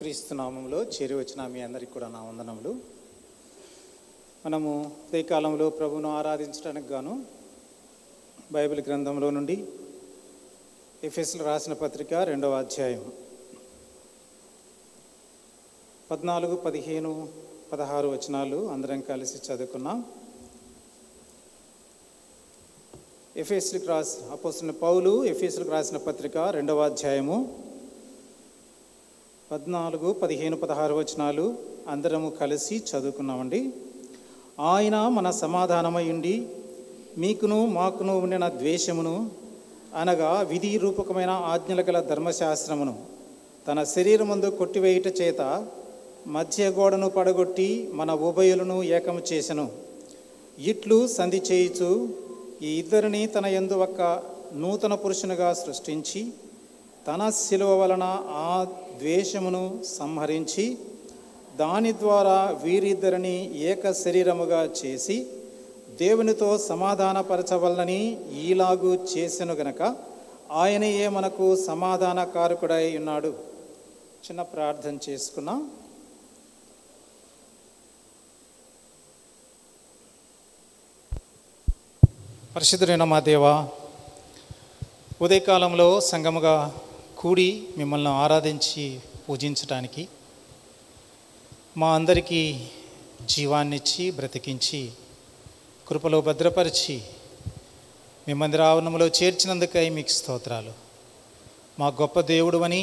క్రీస్తు నామంలో చేరి వచ్చిన మీ అందరికీ కూడా నా వందనములు. మనము ఈ కాలంలో ప్రభువును ఆరాధించడానికి గాను బైబిల్ గ్రంథంలో నుండి ఎఫెసీయులకు రాసిన పత్రిక 2వ అధ్యాయం 14, 15, 16 వచనాలు అందరం కలిసి చదువుకున్నాం. అపోస్తలుడైన పౌలు ఎఫెసీయులకు రాసిన పత్రిక 2వ అధ్యాయము 14, 15, 16 వచనాలు అందరము కలిసి చదువుకున్నామండి. ఆయన మన సమాధానమై ఉండి మీకును మాకును ఉండిన ద్వేషమును అనగా విధి రూపకమైన ఆజ్ఞల గల ధర్మశాస్త్రమును తన శరీరమందు కొట్టివేయుట చేత మధ్య గోడను పడగొట్టి మన ఉభయులను ఏకము చేసెను. ఇట్లు సంధి చేయుచు ఈ ఇద్దరిని తన యందు ఒక నూతన పురుషునిగా సృష్టించి తన శిలువ వలన ఆ ద్వేషమును సంహరించి దాని ద్వారా వీరిద్దరిని ఏక శరీరముగా చేసి దేవునితో సమాధానపరచవలనని ఈలాగు చేసెను గనక ఆయనయే మనకు సమాధానకారకుడై ఉన్నాడు. చిన్న ప్రార్థన చేసుకున్నాం. పరిశుద్ధుడైన మా దేవా, ఉదయకాలంలో సంఘముగా కూడి మిమ్మల్ని ఆరాధించి పూజించడానికి మా అందరికీ జీవాన్నిచ్చి బ్రతికించి కృపలో భద్రపరిచి మీ మందిర ఆవరణంలో చేర్చినందుకై మీకు స్తోత్రాలు. మా గొప్ప దేవుడు అని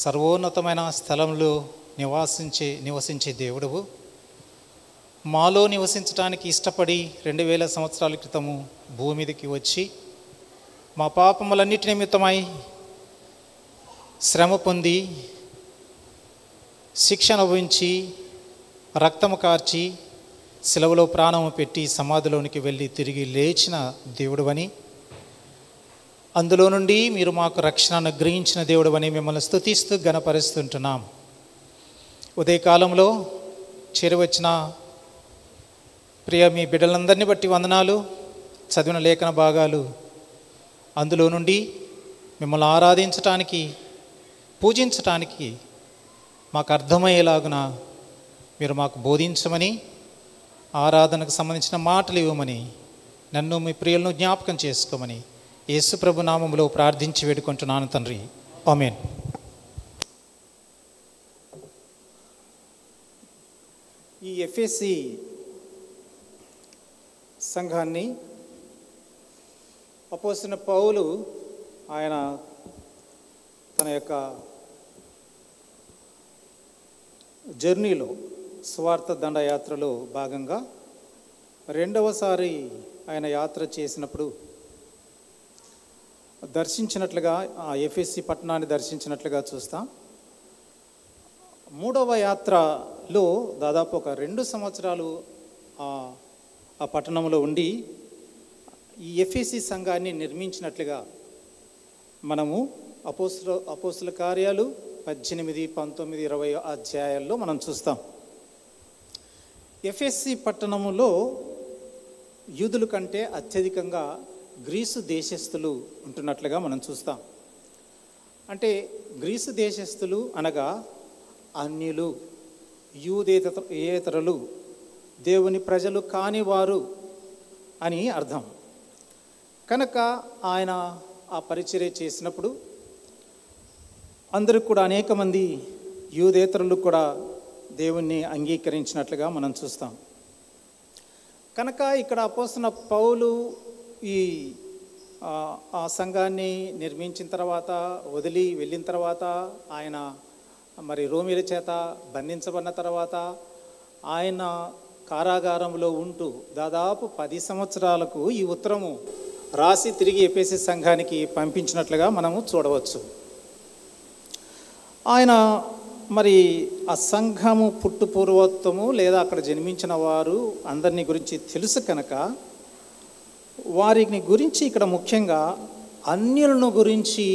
సర్వోన్నతమైన స్థలంలో నివసించే దేవుడువు, మాలో నివసించడానికి ఇష్టపడి 2000 సంవత్సరాల క్రితము భూమి మీదకి వచ్చి మా పాపములన్నిటి నిమిత్తమై శ్రమ పొంది శిక్ష అనుభవించి రక్తము కార్చి శిలువలో ప్రాణము పెట్టి సమాధిలోనికి వెళ్ళి తిరిగి లేచిన దేవుడువని, అందులో నుండి మీరు మాకు రక్షణ అనుగ్రహించిన దేవుడువని మిమ్మల్ని స్తుతిస్తూ ఘనపరుస్తుంటున్నాం. ఉదయకాలంలో చేరువచ్చిన ప్రియ మీ బిడ్డలందరినీ బట్టి వందనాలు. చదివిన లేఖన భాగాలు అందులో నుండి మిమ్మల్ని ఆరాధించటానికి పూజించటానికి మాకు అర్థమయ్యేలాగున మీరు మాకు బోధించమని, ఆరాధనకు సంబంధించిన మాటలు ఇవ్వమని, నన్ను మీ ప్రియులను జ్ఞాపకం చేసుకోమని యేసు ప్రభు నామములో ప్రార్థించి వేడుకుంటున్నాను తండ్రి, ఆమేన్. ఈ ఎఫెసీ సంఘాన్ని అపోస్తలుడైన పౌలు ఆయన తన యొక్క జర్నీలో స్వార్థ దండయాత్రలో భాగంగా 2వసారి ఆయన యాత్ర చేసినప్పుడు దర్శించినట్లుగా ఆ ఎఫెసీ పట్టణాన్ని దర్శించినట్లుగా చూస్తాం. 3వ యాత్రలో దాదాపు ఒక 2 సంవత్సరాలు ఆ పట్టణంలో ఉండి ఈ ఎఫెసీ సంఘాన్ని నిర్మించినట్లుగా మనము అపోస్తల కార్యాలు 18, 19, 20 అధ్యాయాల్లో మనం చూస్తాం. ఎఫెసీ పట్టణములో యూదుల కంటే అత్యధికంగా గ్రీసు దేశస్థులు ఉంటున్నట్లుగా మనం చూస్తాం. అంటే గ్రీసు దేశస్థులు అనగా అన్యులు, యూదేతరులు, దేవుని ప్రజలు కానివారు అని అర్థం. కనుక ఆయన ఆ పరిచర్య చేసినప్పుడు అందరూ కూడా అనేక మంది యూదేతరులు కూడా దేవుణ్ణి అంగీకరించినట్లుగా మనం చూస్తాం. కనుక ఇక్కడ అపోస్తలుడైన పౌలు ఈ ఆ సంఘాన్ని నిర్మించిన తర్వాత వదిలి వెళ్ళిన తర్వాత ఆయన మరి రోమీల చేత బంధించబడిన తర్వాత ఆయన కారాగారంలో ఉంటూ దాదాపు 10 సంవత్సరాలకు ఈ ఉత్తరము రాసి తిరిగి ఎఫెసీ సంఘానికి పంపించినట్లుగా మనము చూడవచ్చు. ఆయన మరి ఆ సంఘము పుట్టుపూర్వత్వము లేదా అక్కడ జన్మించిన వారు అందరినీ గురించి తెలుసు కనుక వారిని గురించి ఇక్కడ ముఖ్యంగా అన్యులను గురించి,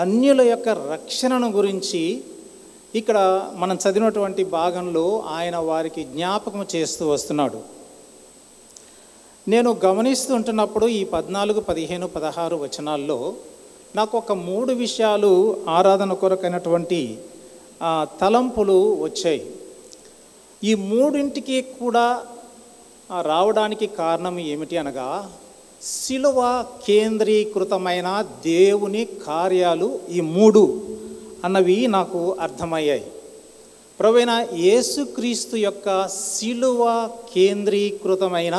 అన్యుల యొక్క రక్షణను గురించి ఇక్కడ మనం చదివినటువంటి భాగంలో ఆయన వారికి జ్ఞాపకం చేస్తూ వస్తున్నాడు. నేను గమనిస్తూ ఉంటున్నప్పుడు ఈ 14, 15, 16 వచనాల్లో నాకు ఒక 3 విషయాలు ఆరాధన కొరకైనటువంటి తలంపులు వచ్చాయి. ఈ మూడింటికి కూడా రావడానికి కారణం ఏమిటి అనగా, శిలువ కేంద్రీకృతమైన దేవుని కార్యాలు ఈ మూడు అన్నవి నాకు అర్థమయ్యాయి. ప్రభువైన యేసుక్రీస్తు యొక్క శిలువ కేంద్రీకృతమైన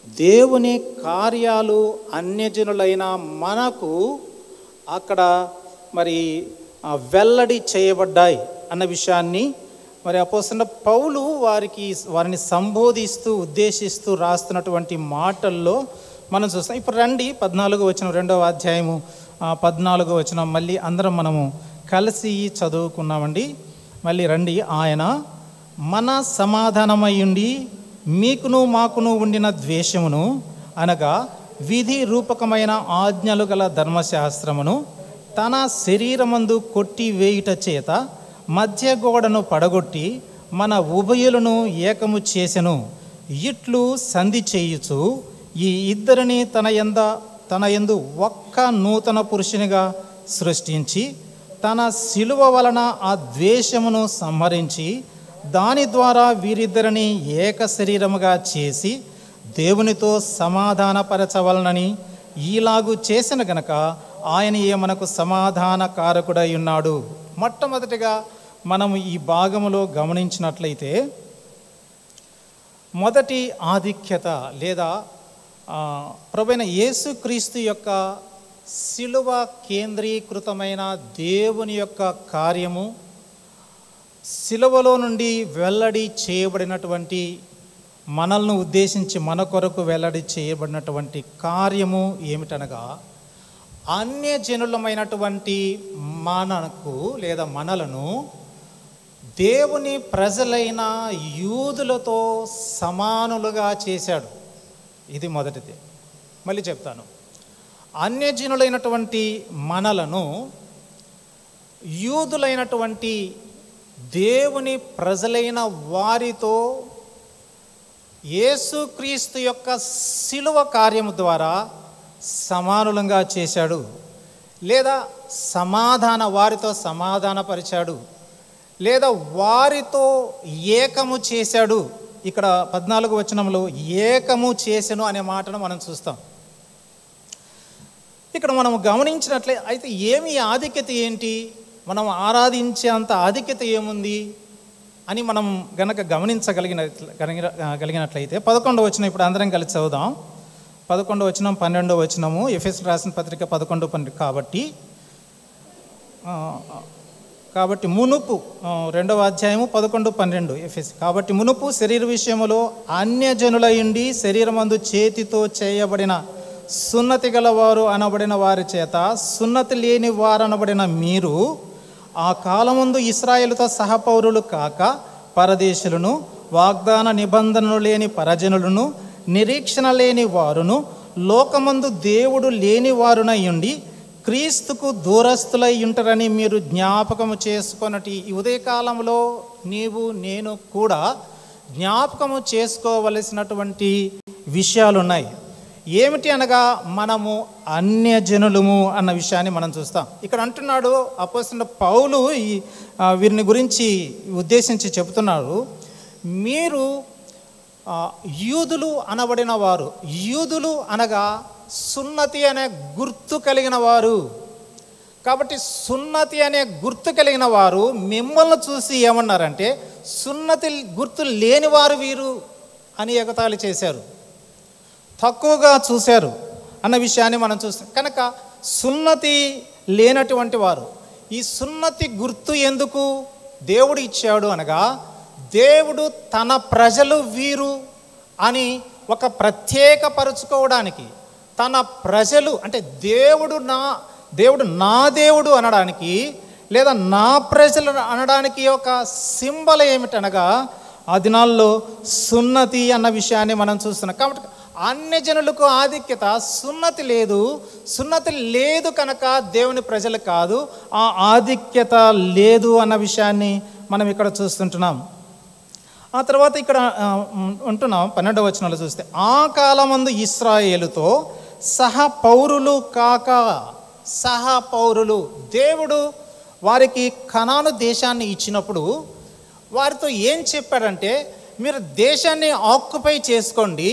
దేవుని కార్యాలు అన్యజనులైన మనకు అక్కడ మరి వెల్లడి చేయబడ్డాయి అన్న విషయాన్ని మరి అపోస్తలుడైన పౌలు వారిని సంబోధిస్తూ ఉద్దేశిస్తూ రాస్తున్నటువంటి మాటల్లో మనం చూస్తాం. ఇప్పుడు రండి 14వ వచనం, 2వ అధ్యాయము 14వ వచనం మళ్ళీ అందరం మనము కలిసి చదువుకున్నామండి. మళ్ళీ రండి. ఆయన మన సమాధానమయ్యుండి మీకును మాకును ఉండిన ద్వేషమును అనగా విధి రూపకమైన ఆజ్ఞలు గల ధర్మశాస్త్రమును తన శరీరమందు కొట్టి వేయుట చేత మధ్య గోడను పడగొట్టి మన ఉభయులను ఏకము చేసెను. ఇట్లు సంధి చేయుచు ఈ ఇద్దరిని తన యందు ఒక్క నూతన పురుషునిగా సృష్టించి తన శిలువ వలన ఆ ద్వేషమును సంహరించి దాని ద్వారా వీరిద్దరిని ఏక శరీరముగా చేసి దేవునితో సమాధానపరచవలనని ఈలాగు చేసిన గనక ఆయనయే మనకు సమాధాన కారకుడై ఉన్నాడు. మొట్టమొదటిగా మనం ఈ భాగములో గమనించినట్లయితే మొదటి ఆధిక్యత లేదా ప్రభువైన యేసుక్రీస్తు యొక్క శిలువ కేంద్రీకృతమైన దేవుని యొక్క కార్యము, శిలువలో నుండి వెల్లడి చేయబడినటువంటి మనల్ని ఉద్దేశించి మన కొరకు వెల్లడి చేయబడినటువంటి కార్యము ఏమిటనగా, అన్యజనులమైనటువంటి మనకు లేదా మనలను దేవుని ప్రజలైన యూదులతో సమానులుగా చేశాడు. ఇది మొదటిది. మళ్ళీ చెప్తాను. అన్యజనులైనటువంటి మనలను యూదులైనటువంటి దేవుని ప్రజలైన వారితో యేసుక్రీస్తు యొక్క శిలువ కార్యము ద్వారా సమానులంగా చేశాడు, లేదా వారితో సమాధానపరిచాడు, లేదా వారితో ఏకము చేశాడు. ఇక్కడ 14వ వచనంలో ఏకము చేసెను అనే మాటను మనం చూస్తాం. ఇక్కడ మనం గమనించినట్లే అయితే ఏమి ఆధిక్యత ఏంటి, మనం ఆరాధించే అంత ఆధిక్యత ఏముంది అని మనం గనక గమనించగలిగినట్లయితే 11వ వచనం ఇప్పుడు అందరం కలిసి చదువుదాం. 11వ వచనం 12వ వచనము ఎఫెసీయులకు రాసిన పత్రిక 11:12. కాబట్టి మునుపు 2వ అధ్యాయము 11:12 ఎఫెసీ. కాబట్టి మునుపు శరీర విషయములో అన్యజనులయుండి శరీరమందు చేతితో చేయబడిన సున్నతి గలవారు అనబడిన వారి చేత సున్నతి లేని వారు అనబడిన మీరు ఆ కాలమందు ఇశ్రాయేలుతో సహపౌరులు కాక పరదేశులను, వాగ్దాన నిబంధనలు లేని పరజనులను, నిరీక్షణ లేని వారును, లోకమందు దేవుడు లేని వారునై ఉండి క్రీస్తుకు దూరస్తులై ఉంటారని మీరు జ్ఞాపకము చేసుకొనటి ఈ ఉదయకాలంలో నీవు నేను కూడా జ్ఞాపకము చేసుకోవలసినటువంటి విషయాలున్నాయి. ఏమిటి అనగా, మనము అన్యజనులము అన్న విషయాన్ని మనం చూస్తాం. ఇక్కడ అంటున్నాడు అపోస్తలుడైన పౌలు వీరిని గురించి ఉద్దేశించి చెబుతున్నారు, మీరు యూదులు అనబడిన వారు. యూదులు అనగా సున్నతి అనే గుర్తు కలిగిన వారు. కాబట్టి సున్నతి అనే గుర్తు కలిగిన వారు మిమ్మల్ని చూసి ఏమన్నారంటే, సున్నతి గుర్తు లేనివారు వీరు అని ఎగతాళి చేశారు, తక్కువగా చూశారు అన్న విషయాన్ని మనం చూస్తాం. కనుక సున్నతి లేనటువంటి వారు, ఈ సున్నతి గుర్తు ఎందుకు దేవుడు ఇచ్చాడు అనగా, దేవుడు తన ప్రజలు వీరు అని ఒక ప్రత్యేకపరుచుకోవడానికి, తన ప్రజలు అంటే దేవుడు నా దేవుడు అనడానికి, లేదా నా ప్రజలు అనడానికి ఒక సింబల్ ఏమిటనగా ఆ దినాల్లో సున్నతి అన్న విషయాన్ని మనం చూస్తున్నాం. కాబట్టి అన్యజనులకు ఆధిక్యత, సున్నతి లేదు కనుక దేవుని ప్రజలు కాదు, ఆ ఆధిక్యత లేదు అన్న విషయాన్ని మనం ఇక్కడ చూస్తుంటున్నాం. ఆ తర్వాత ఇక్కడ ఉంటున్నాం 12వ వచనంలో చూస్తే, ఆ కాలమందు ఇశ్రాయేలుతో సహపౌరులు కాక, సహపౌరులు. దేవుడు వారికి కనాను దేశాన్ని ఇచ్చినప్పుడు వారితో ఏం చెప్పాడంటే, మీరు దేశాన్ని ఆక్యుపై చేసుకోండి,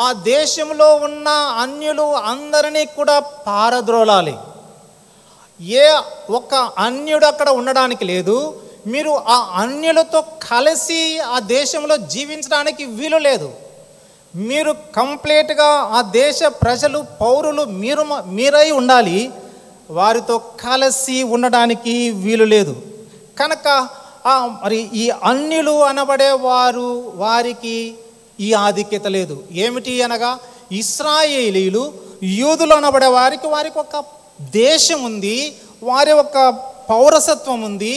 ఆ దేశంలో ఉన్న అన్యులు అందరినీ కూడా పారద్రోలాలి, ఏ ఒక్క అన్యుడు అక్కడ ఉండడానికి లేదు, మీరు ఆ అన్యులతో కలిసి ఆ దేశంలో జీవించడానికి వీలు లేదు, మీరు కంప్లీట్గా ఆ దేశ ప్రజలు పౌరులు మీరై ఉండాలి, వారితో కలిసి ఉండడానికి వీలు లేదు. కనుక మరి ఈ అన్యులు అనబడే వారికి ఈ ఆధిక్యత లేదు. ఏమిటి అనగా, ఇశ్రాయేలీలు యూదులు అనబడే వారికి ఒక దేశం ఉంది, వారి ఒక పౌరసత్వం ఉంది,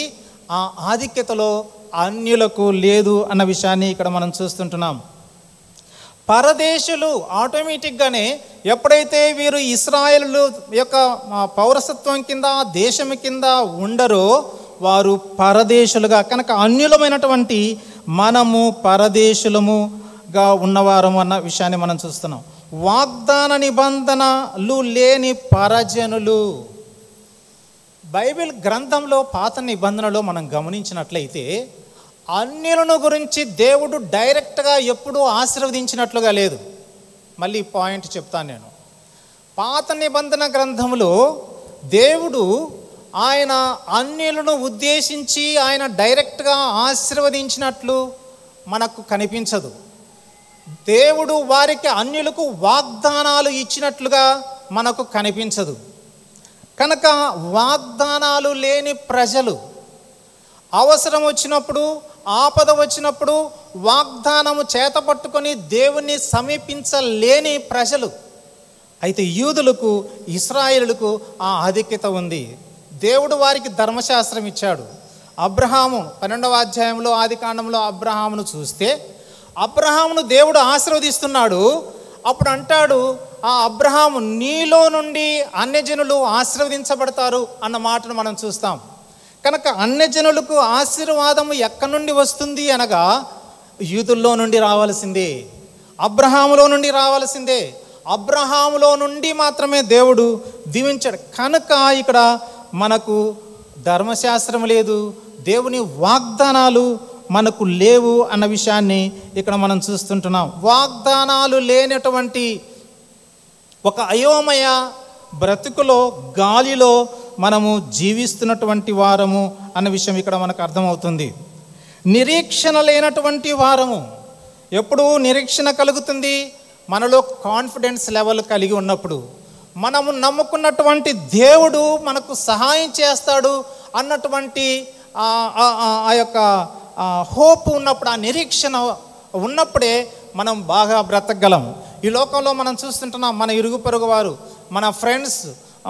ఆ ఆధిక్యతలో అన్యులకు లేదు అన్న విషయాన్ని ఇక్కడ మనం చూస్తుంటున్నాం. పరదేశులు ఆటోమేటిక్గానే ఎప్పుడైతే వీరు ఇశ్రాయేలు యొక్క పౌరసత్వం కింద దేశం కింద ఉండరో వారు పరదేశులుగా, కనుక అన్యులమైనటువంటి మనము పరదేశులముగా ఉన్నవారము అన్న విషయాన్ని మనం చూస్తున్నాం. వాగ్దాన నిబంధనలు లేని పరజనులు. బైబిల్ గ్రంథంలో పాత నిబంధనలో మనం గమనించినట్లయితే అన్యులను గురించి దేవుడు డైరెక్ట్గా ఎప్పుడూ ఆశీర్వదించినట్లుగా లేదు. మళ్ళీ పాయింట్ చెప్తాను నేను. పాత నిబంధన గ్రంథంలో దేవుడు ఆయన అన్యులను ఉద్దేశించి ఆయన డైరెక్ట్గా ఆశీర్వదించినట్లు మనకు కనిపించదు. దేవుడు వారికి అన్యులకు వాగ్దానాలు ఇచ్చినట్లుగా మనకు కనిపించదు. కనుక వాగ్దానాలు లేని ప్రజలు, అవసరం వచ్చినప్పుడు ఆపద వచ్చినప్పుడు వాగ్దానము చేతపట్టుకొని దేవుణ్ణి సమీపించలేని ప్రజలు. అయితే యూదులకు, ఇశ్రాయేలులకు ఆ ఆధిక్యత ఉంది. దేవుడు వారికి ధర్మశాస్త్రం ఇచ్చాడు. అబ్రహాము 12వ అధ్యాయంలో ఆదికాండంలో అబ్రహామును చూస్తే అబ్రహామును దేవుడు ఆశీర్వదిస్తున్నాడు. అప్పుడు అంటాడు, ఆ అబ్రహాము నీలో నుండి అన్యజనులు ఆశీర్వదించబడతారు అన్న మాటను మనం చూస్తాం. కనుక అన్యజనులకు ఆశీర్వాదము ఎక్కడి నుండి వస్తుంది అనగా యూదుల్లో నుండి రావాల్సిందే, అబ్రహాములో నుండి రావాల్సిందే. అబ్రహాములో నుండి మాత్రమే దేవుడు దీవించాడు. కనుక ఇక్కడ మనకు ధర్మశాస్త్రం లేదు, దేవుని వాగ్దానాలు మనకు లేవు అన్న విషయాన్ని ఇక్కడ మనం చూస్తుంటున్నాం. వాగ్దానాలు లేనటువంటి ఒక అయోమయ బ్రతుకులో, గాలిలో మనము జీవిస్తున్నటువంటి వారము అన్న విషయం ఇక్కడ మనకు అర్థమవుతుంది. నిరీక్షణ లేనటువంటి వారము. ఎప్పుడు నిరీక్షణ కలుగుతుంది? మనలో కాన్ఫిడెన్స్ లెవెల్ కలిగి ఉన్నప్పుడు, మనము నమ్ముకున్నటువంటి దేవుడు మనకు సహాయం చేస్తాడు అన్నటువంటి ఆ యొక్క హోప్ ఉన్నప్పుడు, ఆ నిరీక్షణ ఉన్నప్పుడే మనం బాగా బ్రతకగలం. ఈ లోకంలో మనం చూస్తుంటున్నాం, మన ఇరుగు పొరుగు వారు, మన ఫ్రెండ్స్,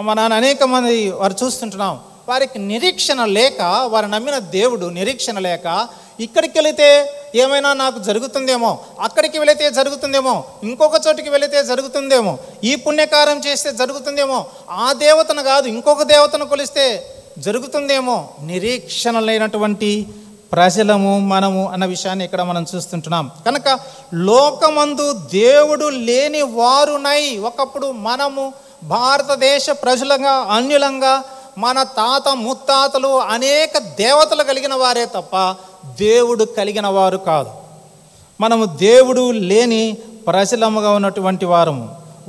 మన అనేక మంది వారు చూస్తుంటున్నాం, వారికి నిరీక్షణ లేక, వారు నమ్మిన దేవుడు నిరీక్షణ లేక, ఇక్కడికి వెళితే ఏమైనా నాకు జరుగుతుందేమో, అక్కడికి వెళితే జరుగుతుందేమో, ఇంకొక చోటికి వెళితే జరుగుతుందేమో, ఈ పుణ్యకార్యం చేస్తే జరుగుతుందేమో, ఆ దేవతను కాదు ఇంకొక దేవతను కొలిస్తే జరుగుతుందేమో, నిరీక్షణ లేనటువంటి ప్రజలము మనము అన్న విషయాన్ని ఇక్కడ మనం చూస్తుంటున్నాం. కనుక లోకమందు దేవుడు లేని వారునై, ఒకప్పుడు మనము భారతదేశ ప్రజలంగా, అన్యులంగా, మన తాత ముత్తాతలు అనేక దేవతలు కలిగిన వారే తప్ప దేవుడు కలిగిన వారు కాదు. మనము దేవుడు లేని ప్రజలముగా ఉన్నటువంటి వారము.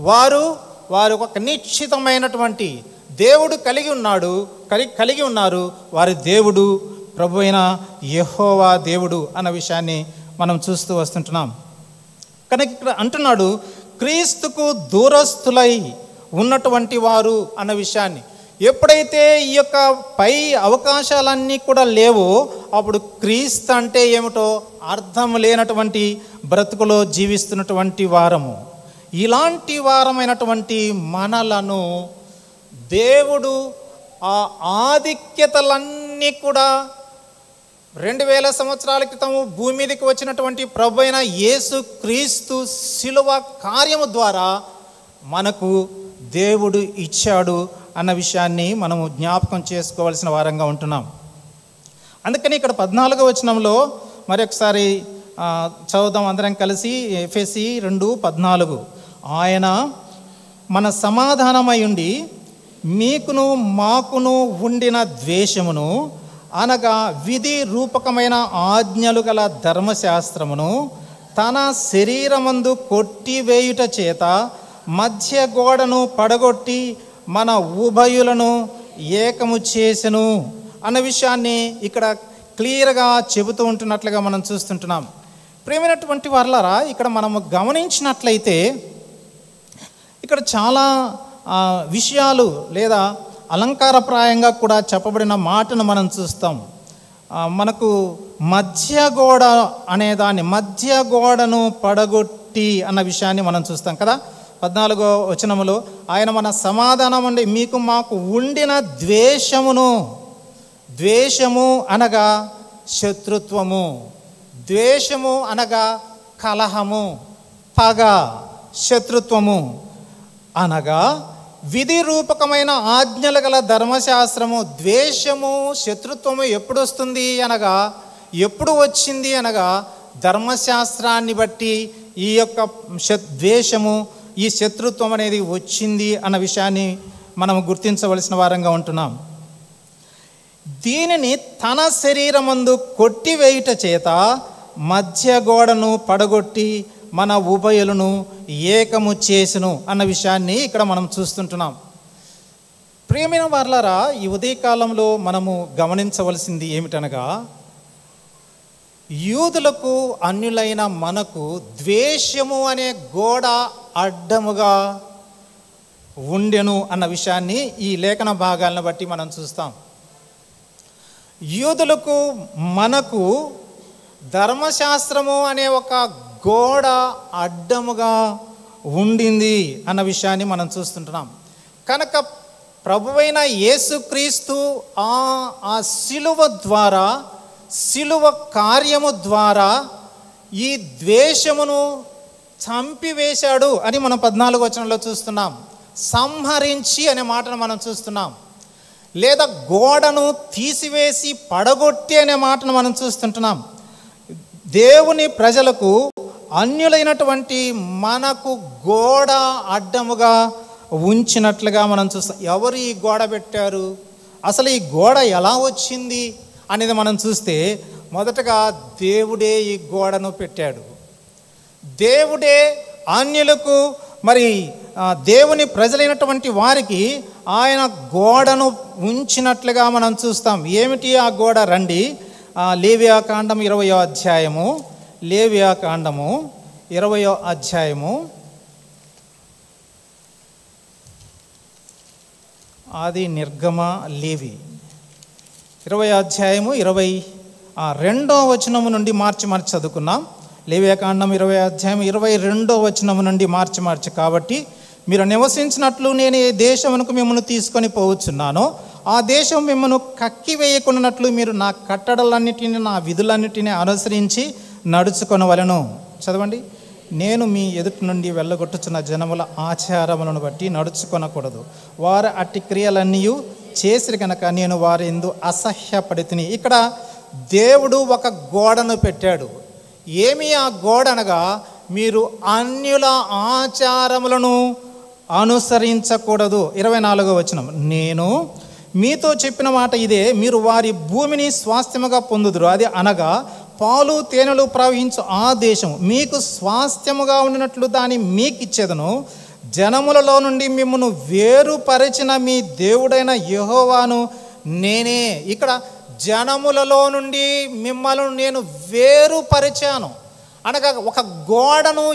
వారు ఒక నిశ్చితమైనటువంటి దేవుడు కలిగి ఉన్నారు. వారి దేవుడు ప్రభు అయిన యెహోవా దేవుడు అన్న విషయాన్ని మనం చూస్తూ వస్తుంటున్నాం. కనుక ఇక్కడ అంటున్నాడు, క్రీస్తుకు దూరస్తులై ఉన్నటువంటి వారు అన్న విషయాన్ని. ఎప్పుడైతే ఈ యొక్క పై అవకాశాలన్నీ కూడా లేవో అప్పుడు క్రీస్తు అంటే ఏమిటో అర్థం లేనటువంటి బ్రతుకులో జీవిస్తున్నటువంటి వారము. ఇలాంటి వారమైనటువంటి మనలను దేవుడు ఆ ఆధిక్యతలన్నీ కూడా 2000 సంవత్సరాల క్రితము భూమి మీదకి వచ్చినటువంటి ప్రభు అయిన యేసు క్రీస్తు శిలువ కార్యము ద్వారా మనకు దేవుడు ఇచ్చాడు అన్న విషయాన్ని మనము జ్ఞాపకం చేసుకోవాల్సిన వారంగా ఉంటున్నాం. అందుకని ఇక్కడ 14వ వచనంలో మరొకసారి చదువుదాం అందరం కలిసి. ఎఫెసీ 2:14. ఆయన మన సమాధానమై ఉండి మీకును మాకును ఉండిన ద్వేషమును, అనగా విధి రూపకమైన ఆజ్ఞలు గల ధర్మశాస్త్రమును తన శరీరమందు కొట్టివేయుట చేత మధ్య గోడను పడగొట్టి మన ఉభయులను ఏకము చేసెను అన్న విషయాన్ని ఇక్కడ క్లియర్గా చెబుతూ ఉంటున్నట్లుగా మనం చూస్తుంటున్నాం. ప్రియమైనటువంటి వారలారా, ఇక్కడ మనము గమనించినట్లయితే ఇక్కడ చాలా విషయాలు లేదా అలంకారప్రాయంగా కూడా చెప్పబడిన మాటను మనం చూస్తాం. మనకు మధ్య గోడ అనేదాన్ని, మధ్య గోడను పడగొట్టి అన్న విషయాన్ని మనం చూస్తాం కదా. 14వ వచనములో ఆయన మన సమాధానం అండి మీకు మాకు ఉండిన ద్వేషమును, ద్వేషము అనగా శత్రుత్వము, ద్వేషము అనగా కలహము, పగ, శత్రుత్వము అనగా విధి రూపకమైన ఆజ్ఞలు గల ధర్మశాస్త్రము. ద్వేషము, శత్రుత్వము ఎప్పుడు వస్తుంది అనగా, ఎప్పుడు వచ్చింది అనగా ధర్మశాస్త్రాన్ని బట్టి ఈ యొక్క ద్వేషము, ఈ శత్రుత్వం అనేది వచ్చింది అన్న విషయాన్ని మనం గుర్తించవలసిన వారంగా ఉంటున్నాం. దీనిని తన శరీరమందు కొట్టివేయుట చేత మధ్య గోడను పడగొట్టి మన ఉభయులను ఏకము చేసెను అన్న విషయాన్ని ఇక్కడ మనం చూస్తుంటున్నాం. ప్రియమైన వారలారా, ఈ ఉదయకాలంలో మనము గమనించవలసింది ఏమిటనగా, యూదులకు అన్యులైన మనకు ద్వేషము అనే గోడ అడ్డముగా ఉండెను అన్న విషయాన్ని ఈ లేఖన భాగాలను బట్టి మనం చూస్తాం. యూదులకు మనకు ధర్మశాస్త్రము అనే ఒక గోడ అడ్డముగా ఉండింది అన్న విషయాన్ని మనం చూస్తుంటున్నాం. కనుక ప్రభువైన యేసుక్రీస్తు ఆ శిలువ ద్వారా, శిలువ కార్యము ద్వారా ఈ ద్వేషమును చంపివేశాడు అని మనం 14వ వచనంలో చూస్తున్నాం. సంహరించి అనే మాటను మనం చూస్తున్నాం. లేదా గోడను తీసివేసి పడగొట్టి అనే మాటను మనం చూస్తుంటున్నాం. దేవుని ప్రజలకు, అన్యులైనటువంటి మనకు గోడ అడ్డముగా ఉంచినట్లుగా మనం చూస్తాం. ఎవరు ఈ గోడ పెట్టారు, అసలు ఈ గోడ ఎలా వచ్చింది అనేది మనం చూస్తే, మొదటగా దేవుడే ఈ గోడను పెట్టాడు. దేవుడే అన్యులకు, మరి దేవుని ప్రజలైనటువంటి వారికి ఆయన గోడను ఉంచినట్లుగా మనం చూస్తాం. ఏమిటి ఆ గోడ? రండి, లేవియాకాండం 20వ అధ్యాయము, లేవియాకాండము 20వ అధ్యాయము, ఆది, నిర్గమ, లేవి 20వ అధ్యాయము 22వ వచనము నుండి మార్చి చదువుకున్నాం. లేవియాకాండం 20వ అధ్యాయం 22వ వచనము నుండి మార్చి కాబట్టి, మీరు నివసించినట్లు నేను ఏ దేశమునకు మిమ్మల్ని తీసుకొని పోవచ్చున్నానో ఆ దేశం మిమ్మల్ని కక్కివేయకున్నట్లు మీరు నా కట్టడలన్నిటిని, నా విధులన్నిటిని అనుసరించి నడుచుకొనవలెను. చదవండి. నేను మీ ఎదుటి నుండి వెళ్ళగొట్టుచున్న జనముల ఆచారములను బట్టి నడుచుకొనకూడదు. వారు అట్టి క్రియలన్నీ చేసిరి కనుక నేను వారి యందు అసహ్యపడితిని. ఇక్కడ దేవుడు ఒక గోడను పెట్టాడు. ఏమి ఆ గోడ అనగా, మీరు అన్యుల ఆచారములను అనుసరించకూడదు. 24వ వచనం, నేను మీతో చెప్పిన మాట ఇదే, మీరు వారి భూమిని స్వాస్థ్యముగా పొందుదురు. అది అనగా పాలు తేనెలు ప్రవహించు ఆ దేశం మీకు స్వాస్థ్యముగా ఉండినట్లు దాన్ని మీకు ఇచ్చేదను. జనములలో నుండి మిమ్మల్ని వేరుపరిచిన మీ దేవుడైన యెహోవాను నేనే. ఇక్కడ జనములలో నుండి మిమ్మల్ని నేను వేరుపరిచాను అనగా, ఒక గోడను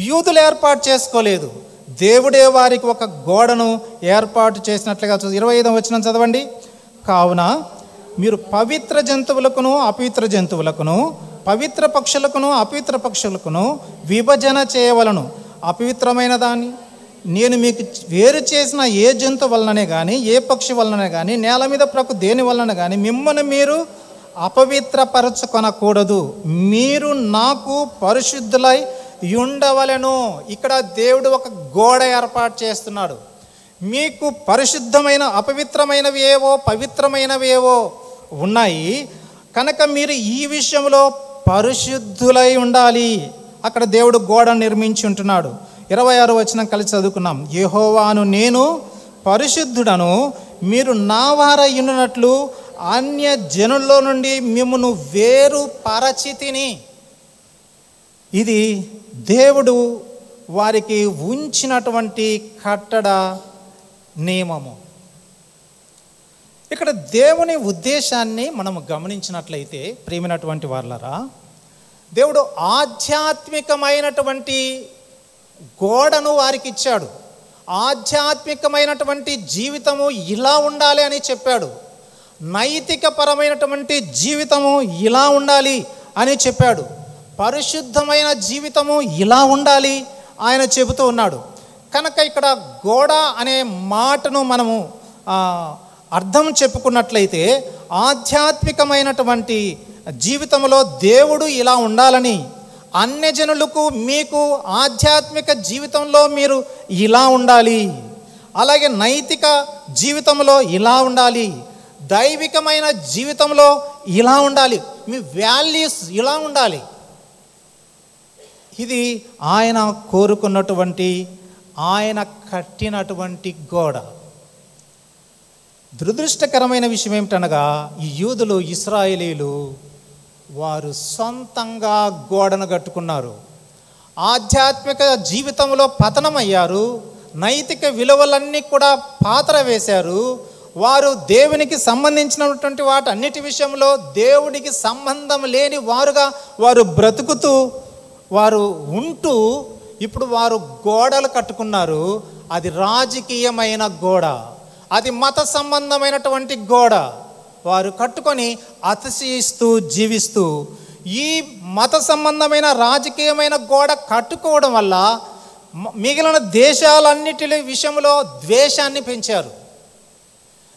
యూదులు ఏర్పాటు చేసుకోలేదు. దేవుడే వారికి ఒక గోడను ఏర్పాటు చేసినట్లుగా 25వ వచనం చదవండి. కావున మీరు పవిత్ర జంతువులకును అపవిత్ర జంతువులకును, పవిత్ర పక్షులకును అపవిత్ర పక్షులకును విభజన చేయవలను. అపవిత్రమైన దాన్ని నేను మీకు వేరు చేసిన ఏ జంతువు వలననే కానీ, ఏ పక్షి వలననే కానీ, నేల మీద ప్రకు దేని వలన కానీ మిమ్మల్ని మీరు అపవిత్రపరచుకొనకూడదు. మీరు నాకు పరిశుద్ధులై ఉండవలెను. ఇక్కడ దేవుడు ఒక గోడ ఏర్పాటు చేస్తున్నాడు. మీకు పరిశుద్ధమైన, అపవిత్రమైనవి ఏవో, పవిత్రమైనవి ఏవో ఉన్నాయి కనుక మీరు ఈ విషయంలో పరిశుద్ధులై ఉండాలి. అక్కడ దేవుడు గోడ నిర్మించి ఉంటున్నాడు. 26వ వచనం కలిసి చదువుకున్నాం. యెహోవాను నేను పరిశుద్ధుడను, మీరు నా వారయ్యున్నట్లు అన్య జనుల్లో నుండి మిమ్మును వేరు పరచితిని. ఇది దేవుడు వారికి ఉంచినటువంటి కట్టడ, నియమము. ఇక్కడ దేవుని ఉద్దేశాన్ని మనం గమనించినట్లయితే ప్రియమైనటువంటి వాళ్ళరా, దేవుడు ఆధ్యాత్మికమైనటువంటి గోడను వారికి ఇచ్చాడు. ఆధ్యాత్మికమైనటువంటి జీవితము ఇలా ఉండాలి అని చెప్పాడు. నైతికపరమైనటువంటి జీవితము ఇలా ఉండాలి అని చెప్పాడు. పరిశుద్ధమైన జీవితము ఇలా ఉండాలి ఆయన చెబుతూ ఉన్నాడు. కనుక ఇక్కడ గోడ అనే మాటను మనము అర్థం చెప్పుకున్నట్లయితే ఆధ్యాత్మికమైనటువంటి జీవితంలో దేవుడు ఇలా ఉండాలని, అన్యజనులకు మీకు ఆధ్యాత్మిక జీవితంలో మీరు ఇలా ఉండాలి, అలాగే నైతిక జీవితంలో ఇలా ఉండాలి, దైవికమైన జీవితంలో ఇలా ఉండాలి, మీ వాల్యూస్ ఇలా ఉండాలి. ఇది ఆయన కోరుకున్నటువంటి, ఆయన కట్టినటువంటి గోడ. దురదృష్టకరమైన విషయం ఏమిటనగా, ఈ యూదులు, ఇశ్రాయేలీలు వారు సొంతంగా గోడను కట్టుకున్నారు. ఆధ్యాత్మిక జీవితంలో పతనమయ్యారు. నైతిక విలువలన్నీ కూడా పాత్ర వేశారు. వారు దేవునికి సంబంధించినటువంటి వాటన్నిటి విషయంలో దేవుడికి సంబంధం లేని వారుగా వారు బ్రతుకుతూ వారు ఉంటూ ఇప్పుడు వారు గోడలు కట్టుకున్నారు. అది రాజకీయమైన గోడ, అది మత సంబంధమైనటువంటి గోడ. వారు కట్టుకొని అతిశయిస్తూ జీవిస్తూ ఈ మత సంబంధమైన రాజకీయమైన గోడ కట్టుకోవడం వల్ల మిగిలిన దేశాలన్నిటి విషయంలో ద్వేషాన్ని పెంచారు.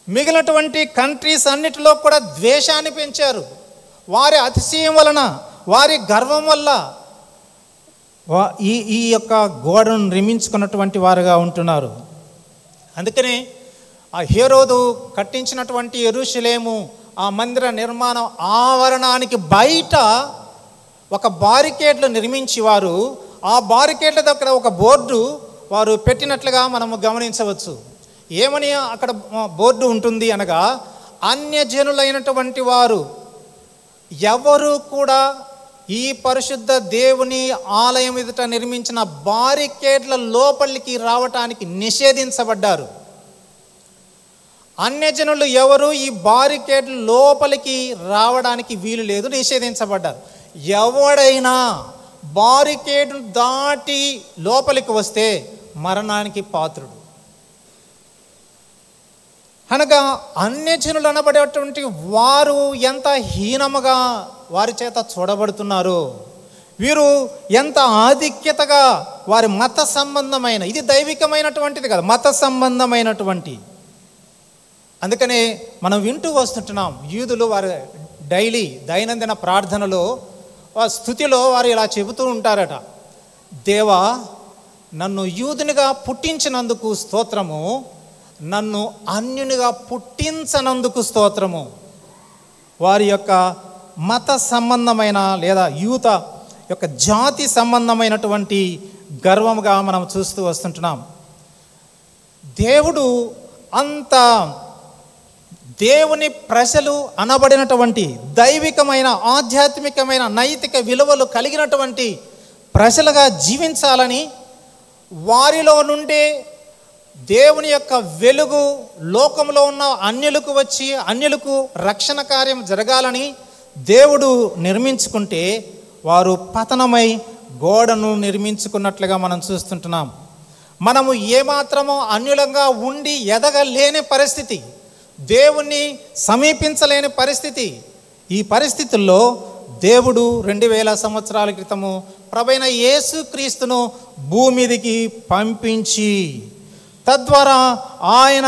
మిగిలినటువంటి కంట్రీస్ అన్నిటిలో కూడా ద్వేషాన్ని పెంచారు. వారి అతిశయం వలన, వారి గర్వం వల్ల ఈ యొక్క గోడను నిర్మించుకున్నటువంటి వారుగా ఉంటున్నారు. అందుకనే ఆ హేరోదు కట్టించినటువంటి యెరూషలేము, ఆ మందిర నిర్మాణం ఆవరణానికి బయట ఒక బారికేడ్లు నిర్మించి వారు ఆ బారికేడ్ల దగ్గర ఒక బోర్డు వారు పెట్టినట్లుగా మనము గమనించవచ్చు. ఏమని అక్కడ బోర్డు ఉంటుంది అనగా, అన్యజనులైనటువంటి వారు ఎవరు కూడా ఈ పరిశుద్ధ దేవుని ఆలయం ఎదుట నిర్మించిన బారికేడ్ల లోపలికి రావటానికి నిషేధించబడ్డారు. అన్యజనులు ఎవరు ఈ బారికేడ్ లోపలికి రావడానికి వీలు లేదు, నిషేధించబడ్డారు. ఎవడైనా బారికేడ్ దాటి లోపలికి వస్తే మరణానికి పాత్రుడు. అనగా అన్యజనులు అనబడేటువంటి వారు ఎంత హీనముగా వారి చేత చూడబడుతున్నారు. వీరు ఎంత ఆధిక్యతగా వారి మత సంబంధమైన, ఇది దైవికమైనటువంటిది కదా, మత సంబంధమైనటువంటి. అందుకనే మనం వింటూ వస్తుంటున్నాం, యూదులు వారి డైలీ దైనందిన ప్రార్థనలో, స్తుతిలో వారు ఇలా చెబుతూ ఉంటారట, దేవా నన్ను యూదునిగా పుట్టించినందుకు స్తోత్రము, నన్ను అన్యునిగా పుట్టించనందుకు స్తోత్రము. వారి యొక్క మత సంబంధమైన లేదా యూత యొక్క జాతి సంబంధమైనటువంటి గర్వముగా మనం చూస్తూ వస్తుంటున్నాం. దేవుడు అంత దేవుని ప్రజలు అనబడినటువంటి దైవికమైన, ఆధ్యాత్మికమైన, నైతిక విలువలు కలిగినటువంటి ప్రజలుగా జీవించాలని, వారిలో నుండే దేవుని యొక్క వెలుగు లోకంలో ఉన్న అన్యులకు వచ్చి అన్యులకు రక్షణ కార్యం జరగాలని దేవుడు నిర్మించుకుంటే, వారు పతనమై గోడను నిర్మించుకున్నట్లుగా మనం చూస్తుంటున్నాం. మనము ఏమాత్రమో అన్యులంగా ఉండి ఎదగలేని పరిస్థితి, దేవుణ్ణి సమీపించలేని పరిస్థితి. ఈ పరిస్థితుల్లో దేవుడు 2000 సంవత్సరాల క్రితము ప్రభువైన యేసుక్రీస్తును భూమి మీదికి పంపించి, తద్వారా ఆయన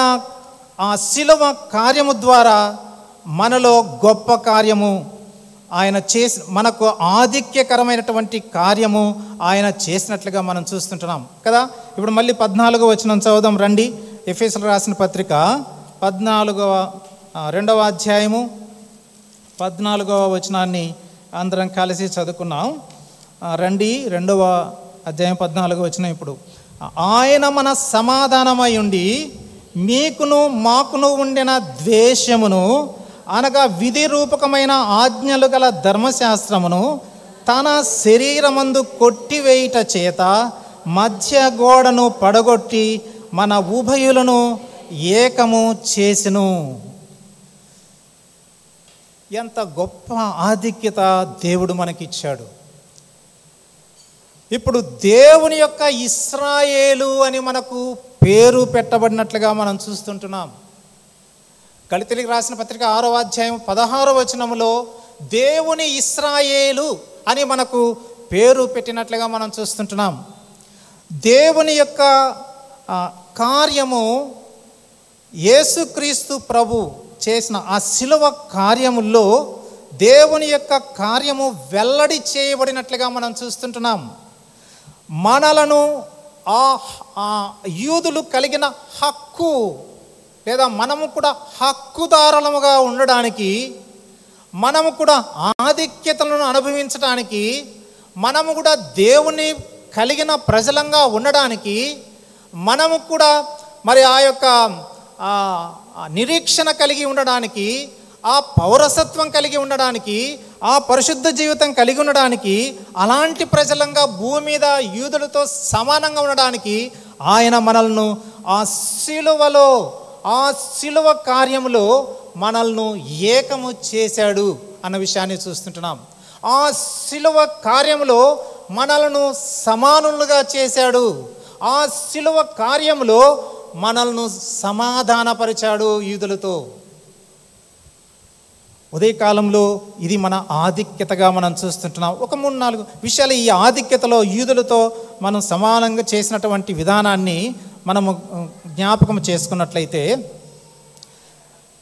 ఆ శిలువ కార్యము ద్వారా మనలో గొప్ప కార్యము ఆయన చేసి, మనకు ఆధిక్యకరమైనటువంటి కార్యము ఆయన చేసినట్లుగా మనం చూస్తుంటున్నాం కదా. ఇప్పుడు మళ్ళీ 14వ వచనం చదువుదాం రండి. ఎఫెసీయులకు రాసిన పత్రిక 2వ అధ్యాయము 14వ వచనాన్ని అందరం కలిసి చదువుకున్నాం రండి. 2వ అధ్యాయం 14వ వచనం. ఇప్పుడు ఆయన మన సమాధానమై ఉండి మీకును మాకును ఉండిన ద్వేషమును అనగా విధి రూపకమైన ఆజ్ఞలు గల ధర్మశాస్త్రమును తన శరీరమందు కొట్టివేయుట చేత మధ్య గోడను పడగొట్టి మన ఉభయులను ఏకము చేసెను. ఎంత గొప్ప ఆధిక్యత దేవుడు మనకిచ్చాడు. ఇప్పుడు దేవుని యొక్క ఇశ్రాయేలు అని మనకు పేరు పెట్టబడినట్లుగా మనం చూస్తుంటున్నాం. గళితీయులకు రాసిన పత్రిక 6వ అధ్యాయం 16వ వచనములో దేవుని ఇశ్రాయేలు అని మనకు పేరు పెట్టినట్లుగా మనం చూస్తుంటున్నాం. దేవుని యొక్క కార్యము, యేసుక్రీస్తు ప్రభు చేసిన ఆ శిలువ కార్యముల్లో దేవుని యొక్క కార్యము వెల్లడి చేయబడినట్లుగా మనం చూస్తుంటున్నాం. మనలను ఆ యూదులు కలిగిన హక్కు లేదా మనము కూడా హక్కుదారులముగా ఉండడానికి, మనము కూడా ఆధిక్యతలను అనుభవించడానికి, మనము కూడా దేవుని కలిగిన ప్రజలంగా ఉండడానికి, మనము కూడా మరి ఆ యొక్క నిరీక్షణ కలిగి ఉండడానికి, ఆ పౌరసత్వం కలిగి ఉండడానికి, ఆ పరిశుద్ధ జీవితం కలిగి ఉండడానికి, అలాంటి ప్రజలంగా భూమి మీద యూదులతో సమానంగా ఉండడానికి ఆయన మనల్ని ఆ శిలువలో, ఆ శిలువ కార్యములో మనల్ని ఏకము చేశాడు అన్న విషయాన్ని చూస్తుంటున్నాం. ఆ శిలువ కార్యములో మనలను సమానులుగా చేశాడు. ఆ శిలువ కార్యములో మనల్ని సమాధానపరిచాడు యూదులతో. ఉదయకాలంలో ఇది మన ఆధిక్యతగా మనం చూస్తుంటున్నాం. ఒక 3-4 విషయాలు ఈ ఆధిక్యతలో యూదులతో మనం సమానంగా చేసినటువంటి విధానాన్ని మనము జ్ఞాపకం చేసుకున్నట్లయితే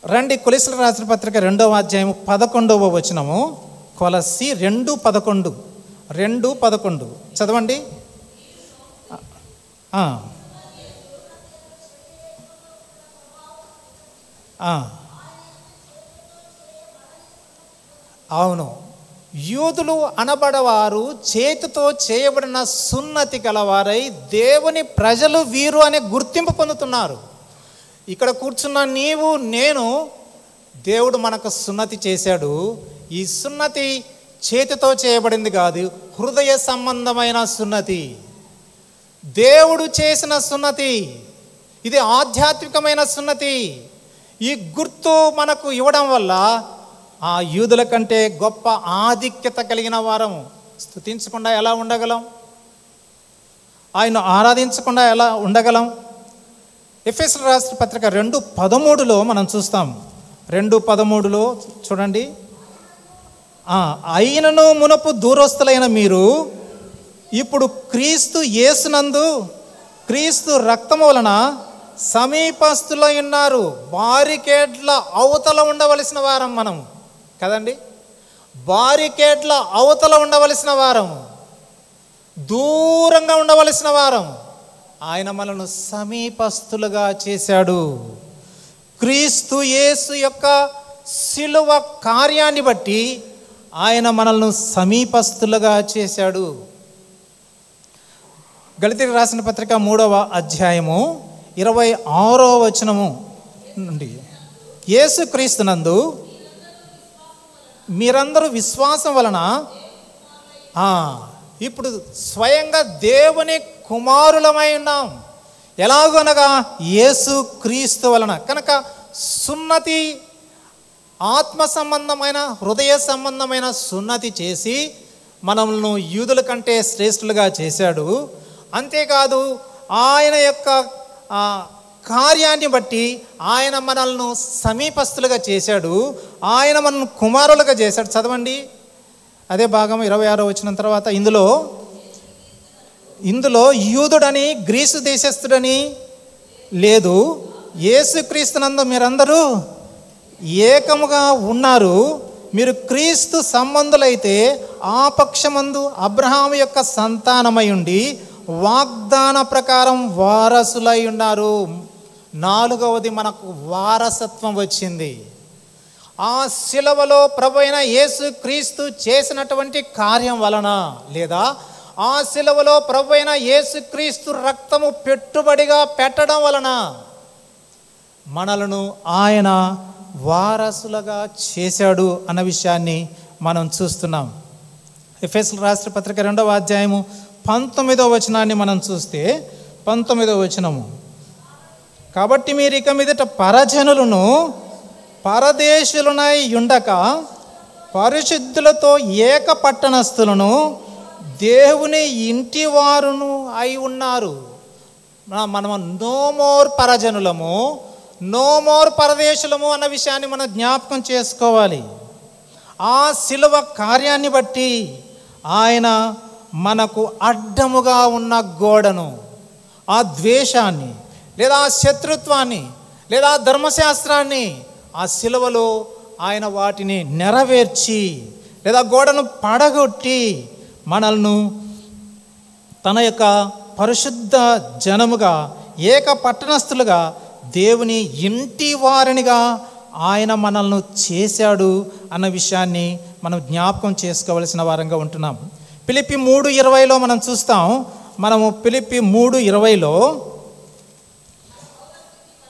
రండి, కొలస్సీలకు రాసిన పత్రిక 2వ అధ్యాయం 11వ వచనము. కొలస్సీ 2:11 చదవండి. అవును, యూదులు అనబడవారు చేతితో చేయబడిన సున్నతి గలవారై దేవుని ప్రజలు వీరు అనే గుర్తింపు పొందుతున్నారు. ఇక్కడ కూర్చున్న నీవు నేను, దేవుడు మనకు సున్నతి చేశాడు. ఈ సున్నతి చేతితో చేయబడింది కాదు, హృదయ సంబంధమైన సున్నతి, దేవుడు చేసిన సున్నతి. ఇది ఆధ్యాత్మికమైన సున్నతి. ఈ గుర్తు మనకు ఇవ్వడం వల్ల ఆ యూదుల కంటే గొప్ప ఆధిక్యత కలిగిన వారము. స్తుతించకుండా ఎలా ఉండగలం? ఆయన ఆరాధించకుండా ఎలా ఉండగలం? ఎఫెసీయులకు రాసిన పత్రిక 2:13 మనం చూస్తాం. 2:13 చూడండి. అయినను మునపు దూరస్తులైన మీరు ఇప్పుడు క్రీస్తు యేసునందు క్రీస్తు రక్తము వలన సమీపస్తులై ఉన్నారు. బారికేడ్ల అవతల ఉండవలసిన వారం మనం కదండి. బారికేడ్ల అవతల ఉండవలసిన వారం, దూరంగా ఉండవలసిన వారం. ఆయన మనను సమీపస్తులుగా చేశాడు. క్రీస్తు యేసు యొక్క శిలువ కార్యాన్ని బట్టి ఆయన మనల్ని సమీపస్తులుగా చేశాడు. గళితీయులకు రాసిన పత్రిక 3వ అధ్యాయము 26వ వచనము నుండి, యేసుక్రీస్తునందు మీరందరూ విశ్వాసం వలన ఇప్పుడు స్వయంగా దేవుని కుమారులమై ఉన్నాం. ఎలాగనగా యేసుక్రీస్తు వలన. కనుక సున్నతి ఆత్మ సంబంధమైన, హృదయ సంబంధమైన సున్నతి చేసి మనల్ని యూదుల కంటే శ్రేష్ఠులుగా చేశాడు. అంతేకాదు ఆయన యొక్క కార్యాన్ని బట్టి ఆయన మనల్ని సమీపస్తులుగా చేశాడు. ఆయన మనల్ని కుమారులుగా చేశాడు. చదవండి అదే భాగం 26వ వచనం తర్వాత, ఇందులో యూదుడని గ్రీసు దేశస్థుడని లేదు, యేసుక్రీస్తునందు మీరందరూ ఏకముగా ఉన్నారు. మీరు క్రీస్తు సంబంధులైతే ఆ పక్షమందు అబ్రహాము యొక్క సంతానమై ఉండి వాగ్దాన ప్రకారం వారసులై ఉన్నారు. 4వది మనకు వారసత్వం వచ్చింది. ఆ శిలువలో ప్రభువైన యేసుక్రీస్తు చేసినటువంటి కార్యం వలన, లేదా ఆ శిలువలో ప్రభువైన యేసుక్రీస్తు రక్తము పెట్టుబడిగా పెట్టడం వలన మనలను ఆయన వారసులుగా చేశాడు అన్న విషయాన్ని మనం చూస్తున్నాం. ఎఫెసీయులకు రాసిన పత్రిక 2వ అధ్యాయము 19వ వచనాన్ని మనం చూస్తే 19వ వచనము, కాబట్టి మీరు ఇక మీదట పరజనులను పరదేశులనై ఉండక పరిశుద్ధులతో ఏక పట్టణస్థులను దేవుని ఇంటి వారును అయి ఉన్నారు. మనం నో మోర్ పరజనులము, నో మోర్ పరదేశులము అన్న విషయాన్ని మనం జ్ఞాపకం చేసుకోవాలి. ఆ శిలువ కార్యాన్ని బట్టి ఆయన మనకు అడ్డముగా ఉన్న గోడను, ఆ ద్వేషాన్ని లేదా ఆ శత్రుత్వాన్ని లేదా ధర్మశాస్త్రాన్ని ఆ శిలువలో ఆయన వాటిని నెరవేర్చి లేదా గోడను పడగొట్టి మనల్ని తన యొక్క పరిశుద్ధ జనముగా ఏక పట్టణస్థులుగా దేవుని ఇంటి వారినిగా ఆయన మనల్ని చేశాడు అన్న విషయాన్ని మనం జ్ఞాపకం చేసుకోవలసిన వారంగా ఉంటున్నాం. ఫిలిప్పీ 3:20లో మనం చూస్తాం. మనము ఫిలిప్పీ 3:20లో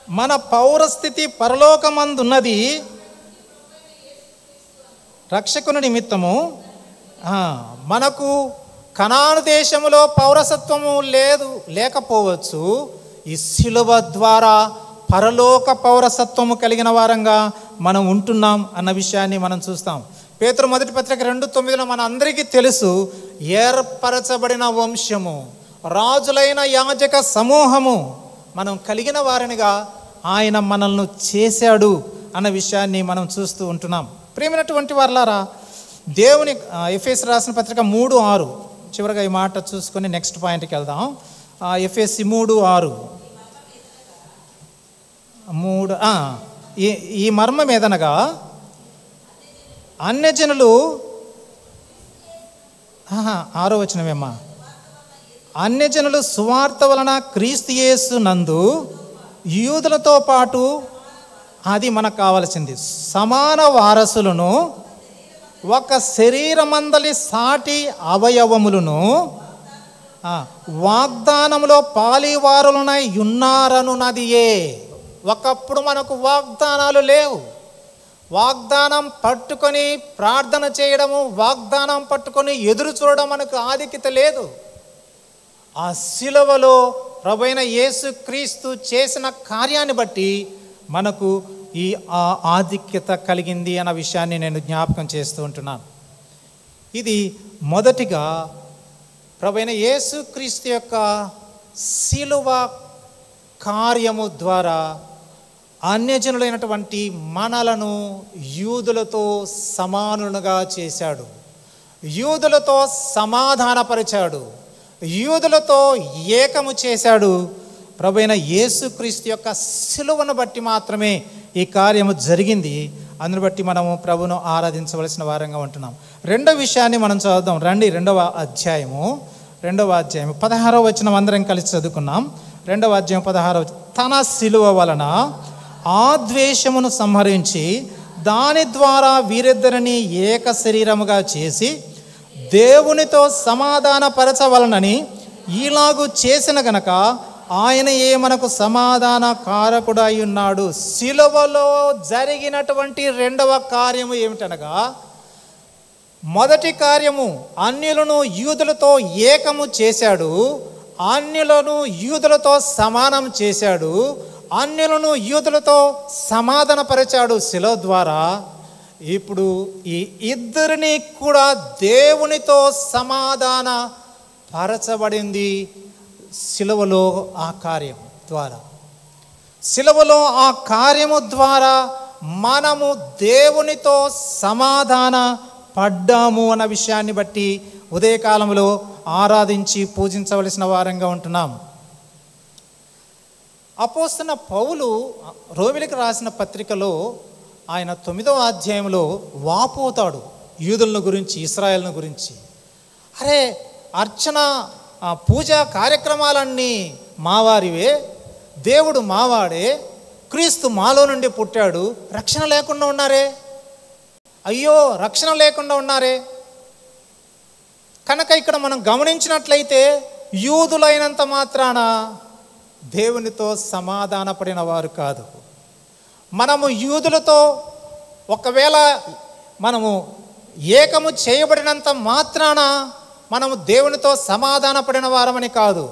మన పౌరస్థితి పరలోకమందున్నది రక్షకుని నిమిత్తము, మనకు కనాను దేశములో పౌరసత్వము లేకపోవచ్చు, ఈ శిలువ ద్వారా పరలోక పౌరసత్వము కలిగిన వారంగా మనం ఉంటున్నాం అన్న విషయాన్ని మనం చూస్తాం. పేతురు మొదటి పత్రిక 2:9లో మన అందరికీ తెలుసు, ఏర్పరచబడిన వంశము, రాజులైన యాజక సమూహము మనం కలిగిన వారినిగా ఆయన మనల్ని చేశాడు అన్న విషయాన్ని మనం చూస్తూ ఉంటున్నాం. ప్రియమైనటువంటి వారలారా, దేవుని ఎఫెసీయులకు రాసిన పత్రిక 3:6 చివరిగా ఈ మాట చూసుకొని నెక్స్ట్ పాయింట్కి వెళ్దాం. ఎఫెసీ 3:6 ఈ మర్మం ఏదనగా అన్యజనులు 6వ వచనమేమ్మా, అన్యజనులు సువార్త వలన క్రీస్తు యేసు నందు యూదులతో పాటు, అది మనకు కావలసింది, సమాన వారసులను, ఒక శరీరమందలి సాటి అవయవములను వాగ్దానములో పాలివారులనై ఉన్నారనున్నదియే. ఒకప్పుడు మనకు వాగ్దానాలు లేవు. వాగ్దానం పట్టుకొని ప్రార్థన చేయడము, వాగ్దానం పట్టుకొని ఎదురు చూడడం మనకు ఆధిక్యత లేదు. ఆ శిలువలో ప్రభువైన యేసుక్రీస్తు చేసిన కార్యాన్ని బట్టి మనకు ఈ ఆధిక్యత కలిగింది అన్న విషయాన్ని నేను జ్ఞాపకం చేస్తూ ఉంటున్నాను. ఇది మొదటిగా ప్రభువైన యేసుక్రీస్తు యొక్క శిలువ కార్యము ద్వారా అన్యజనులైనటువంటి మనలను యూదులతో సమానులుగా చేశాడు, యూదులతో సమాధానపరిచాడు, యూదులతో ఏకము చేశాడు. ప్రభువైన యేసుక్రీస్తు యొక్క శిలువను బట్టి మాత్రమే ఈ కార్యము జరిగింది. అందును బట్టి మనము ప్రభువును ఆరాధించవలసిన వారంగా ఉంటున్నాం. రెండో విషయాన్ని మనం చదువుదాం రండి. 2వ అధ్యాయము 16వ వచనం అందరం కలిసి చదువుకున్నాం. 2వ అధ్యాయం 16వ వచనం, తన శిలువ వలన ఆ ద్వేషమును సంహరించి దాని ద్వారా వీరిద్దరిని ఏక శరీరముగా చేసి దేవునితో సమాధానపరచవలనని ఈలాగు చేసిన గనక ఆయనయే మనకు సమాధాన కారకుడై ఉన్నాడు. శిలువలో జరిగినటువంటి రెండవ కార్యము ఏమిటనగా, మొదటి కార్యము అన్యులను యూదులతో ఏకము చేశాడు, అన్యులను యూదులతో సమానం చేశాడు, అన్యులను యూదులతో సమాధానపరిచాడు శిలువ ద్వారా. ఇప్పుడు ఈ ఇద్దరిని కూడా దేవునితో సమాధాన పరచబడింది శిలువలో ఆ కార్యం ద్వారా. శిలువలో ఆ కార్యము ద్వారా మనము దేవునితో సమాధాన పడ్డాము అన్న విషయాన్ని బట్టి ఉదయకాలంలో ఆరాధించి పూజించవలసిన వారంగా ఉంటున్నాం. అపోస్తలుడైన పౌలు రోమీయులకు రాసిన పత్రికలో ఆయన 9వ అధ్యాయంలో వాపోతాడు యూదులను గురించి, ఇశ్రాయేలును గురించి. అరే, అర్చన పూజా కార్యక్రమాలన్నీ మావారివే, దేవుడు మావాడే, క్రీస్తు మాలో నుండి పుట్టాడు, రక్షణ లేకుండా ఉన్నారే, అయ్యో రక్షణ లేకుండా ఉన్నారే. కనుక ఇక్కడ మనం గమనించినట్లయితే యూదులైనంత మాత్రాన దేవునితో సమాధానపడిన వారు కాదు, మనము యూదులతో ఒకవేళ మనము ఏకము చేయబడినంత మాత్రాన మనము దేవునితో సమాధాన పడిన వారమని కాదు.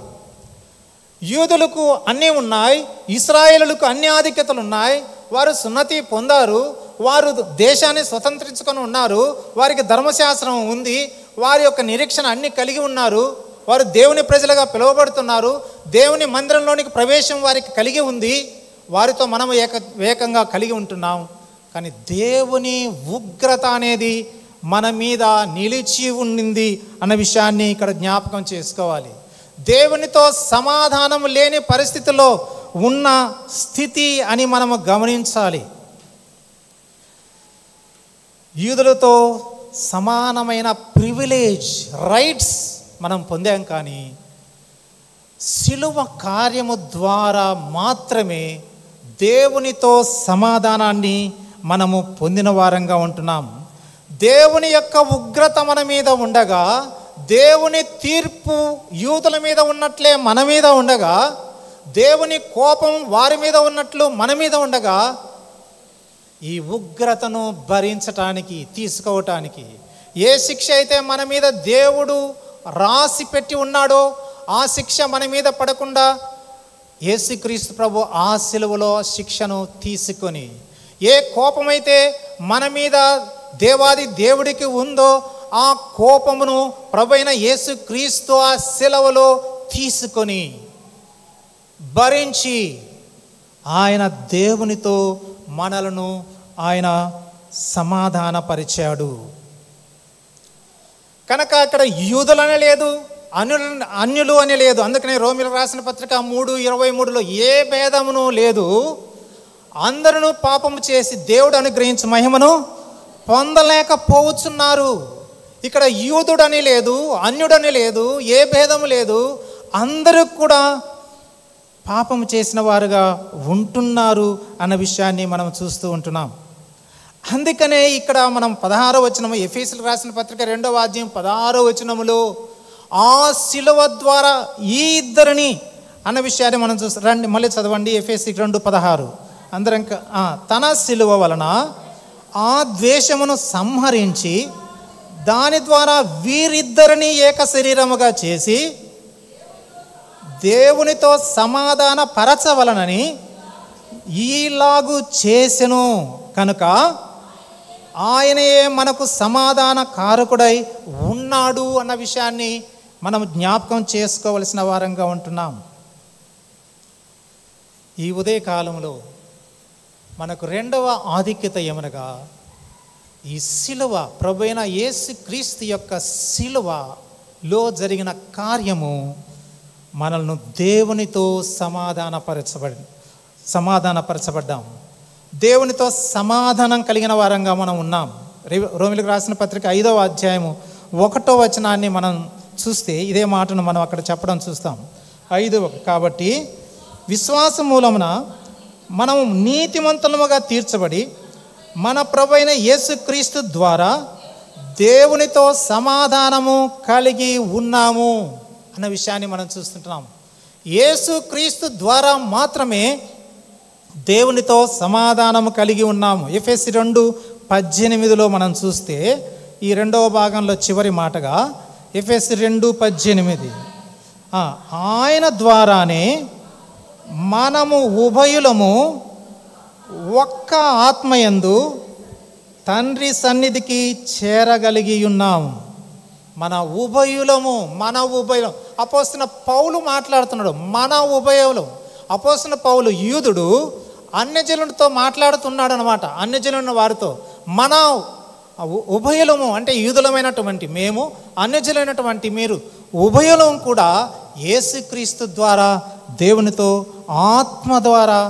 యూదులకు అన్నీ ఉన్నాయి, ఇశ్రాయేలులకు అన్ని ఆధిక్యతలు ఉన్నాయి, వారు సున్నతి పొందారు, వారు దేశాన్ని స్వతంత్రించుకొని ఉన్నారు, వారికి ధర్మశాస్త్రం ఉంది, వారి యొక్క నిరీక్షణ అన్ని కలిగి ఉన్నారు, వారు దేవుని ప్రజలుగా పిలువబడుతున్నారు, దేవుని మందిరంలోనికి ప్రవేశం వారికి కలిగి ఉంది, వారితో మనము ఏకంగా కలిగి ఉంటున్నాం. కానీ దేవుని ఉగ్రత అనేది మన మీద నిలిచి ఉండింది అన్న విషయాన్ని ఇక్కడ జ్ఞాపకం చేసుకోవాలి. దేవునితో సమాధానం లేని పరిస్థితిలో ఉన్న స్థితి అని మనము గమనించాలి. యూదులతో సమానమైన ప్రివిలేజ్, రైట్స్ మనం పొందాం, కానీ శిలువ కార్యము ద్వారా మాత్రమే దేవునితో సమాధానాన్ని మనము పొందిన వారంగా ఉంటున్నాం. దేవుని యొక్క ఉగ్రత మన మీద ఉండగా, దేవుని తీర్పు యూదుల మీద ఉన్నట్లే మన మీద ఉండగా, దేవుని కోపం వారి మీద ఉన్నట్లు మన మీద ఉండగా, ఈ ఉగ్రతను భరించటానికి, తీసుకోవటానికి ఏ శిక్ష అయితే మన మీద దేవుడు రాసి పెట్టి ఉన్నాడో ఆ శిక్ష మన మీద పడకుండా యేసుక్రీస్తు ప్రభు ఆ సిలువలో శిక్షను తీసుకొని, ఏ కోపమైతే మన మీద దేవాది దేవుడికి ఉందో ఆ కోపమును ప్రభువైన యేసుక్రీస్తు ఆ సిలువలో తీసుకొని భరించి ఆయన దేవునితో మనలను ఆయన సమాధానపరిచాడు. కనుక అక్కడ యూదులనే లేదు, అన్యులు అని లేదు. అందుకనే రోమీయులకు రాసిన పత్రిక 3:23లో ఏ భేదమును లేదు, అందరూ పాపము చేసి దేవుడు అనుగ్రహించు మహిమను పొందలేకపోవచ్చున్నారు. ఇక్కడ యూదుడని లేదు, అన్యుడని లేదు, ఏ భేదము లేదు, అందరూ కూడా పాపము చేసిన వారుగా ఉంటున్నారు అన్న విషయాన్ని మనం చూస్తూ ఉంటున్నాం. అందుకనే ఇక్కడ మనం 16వ వచనము, ఎఫెసీయులకు రాసిన పత్రిక 2వ అధ్యాయం 16వ వచనములో ఆ శిలువ ద్వారా ఈ ఇద్దరిని అన్న విషయాన్ని మనం చూస్తాం. రండి మళ్ళీ చదవండి, ఎఫెసీయులకు 2:16. అందరం తన శిలువ వలన ఆ ద్వేషమును సంహరించి దాని ద్వారా వీరిద్దరిని ఏక శరీరముగా చేసి దేవునితో సమాధాన పరచవలనని ఈలాగు చేసెను. కనుక ఆయనయే మనకు సమాధాన కారకుడై ఉన్నాడు అన్న విషయాన్ని మనం జ్ఞాపకం చేసుకోవలసిన వారంగా ఉంటున్నాం. ఈ ఉదయకాలంలో మనకు రెండవ ఆధిక్యత ఏమనగా, ఈ శిలువ, ప్రభువైన యేసుక్రీస్తు యొక్క శిలువలో జరిగిన కార్యము మనల్ని దేవునితో సమాధానపరచబడ్డాం, దేవునితో సమాధానం కలిగిన వారంగా మనం ఉన్నాం. రోమీయులకు రాసిన పత్రిక 5వ అధ్యాయము 1వ వచనాన్ని మనం చూస్తే ఇదే మాటను మనం అక్కడ చెప్పడం చూస్తాం. 5 కాబట్టి విశ్వాసం మూలమున మనము నీతిమంతులముగా తీర్చబడి మన ప్రభువైన యేసుక్రీస్తు ద్వారా దేవునితో సమాధానము కలిగి ఉన్నాము అన్న విషయాన్ని మనం చూస్తుంటున్నాం. యేసుక్రీస్తు ద్వారా మాత్రమే దేవునితో సమాధానము కలిగి ఉన్నాము. ఎఫెసీ 2:18లో మనం చూస్తే ఈ రెండవ భాగంలో చివరి మాటగా ఎఫెసీ 2:18 ఆయన ద్వారానే మనము ఉభయులము ఒక్క ఆత్మయందు తండ్రి సన్నిధికి చేరగలిగి ఉన్నాము. మన ఉభయులం. అపోస్తలుడైన పౌలు మాట్లాడుతున్నాడు, మన ఉభయులం. అపోస్తలుడైన పౌలు యూదుడు, అన్యజనులతో మాట్లాడుతున్నాడు అనమాట. అన్యజనుల వారితో మన ఉభయులము అంటే యూదులమైనటువంటి మేము, అన్యజనులైనటువంటి మీరు ఉభయులం కూడా యేసుక్రీస్తు ద్వారా దేవునితో ఆత్మ ద్వారా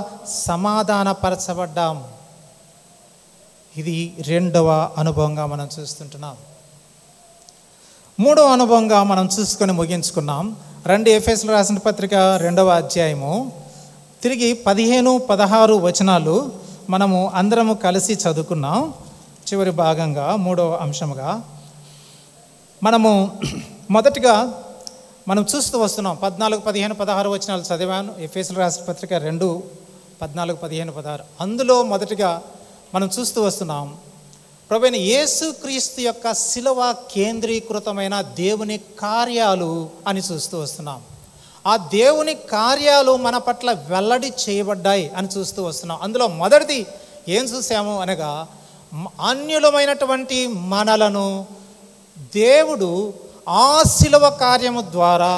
సమాధానపరచబడ్డాం. ఇది రెండవ అనుభవంగా మనం చూస్తుంటున్నాం. మూడవ అనుభవంగా మనం చూసుకొని ముగించుకున్నాం. రండి ఎఫెసీయులకు రాసిన పత్రిక 2వ అధ్యాయము తిరిగి 15-16 వచనాలు మనము అందరము కలిసి చదువుకున్నాం. చివరి భాగంగా మూడవ అంశముగా మనము మొదటిగా మనం చూస్తూ వస్తున్నాం. 14, 15, 16 వచనాలు చదివాను. ఎఫెసీయులకు రాసిన పత్రిక 2 14, 15, 16. అందులో మొదటిగా మనం చూస్తూ వస్తున్నాం, ప్రభువైన యేసుక్రీస్తు యొక్క శిలువ కేంద్రీకృతమైన దేవుని కార్యాలు అని చూస్తూ వస్తున్నాం. ఆ దేవుని కార్యాలు మన పట్ల వెల్లడి చేయబడ్డాయి అని చూస్తూ వస్తున్నాం. అందులో మొదటిది ఏం చూసాము అనగా, అన్యులమైనటువంటి మనలను దేవుడు ఆ శిలువ కార్యము ద్వారా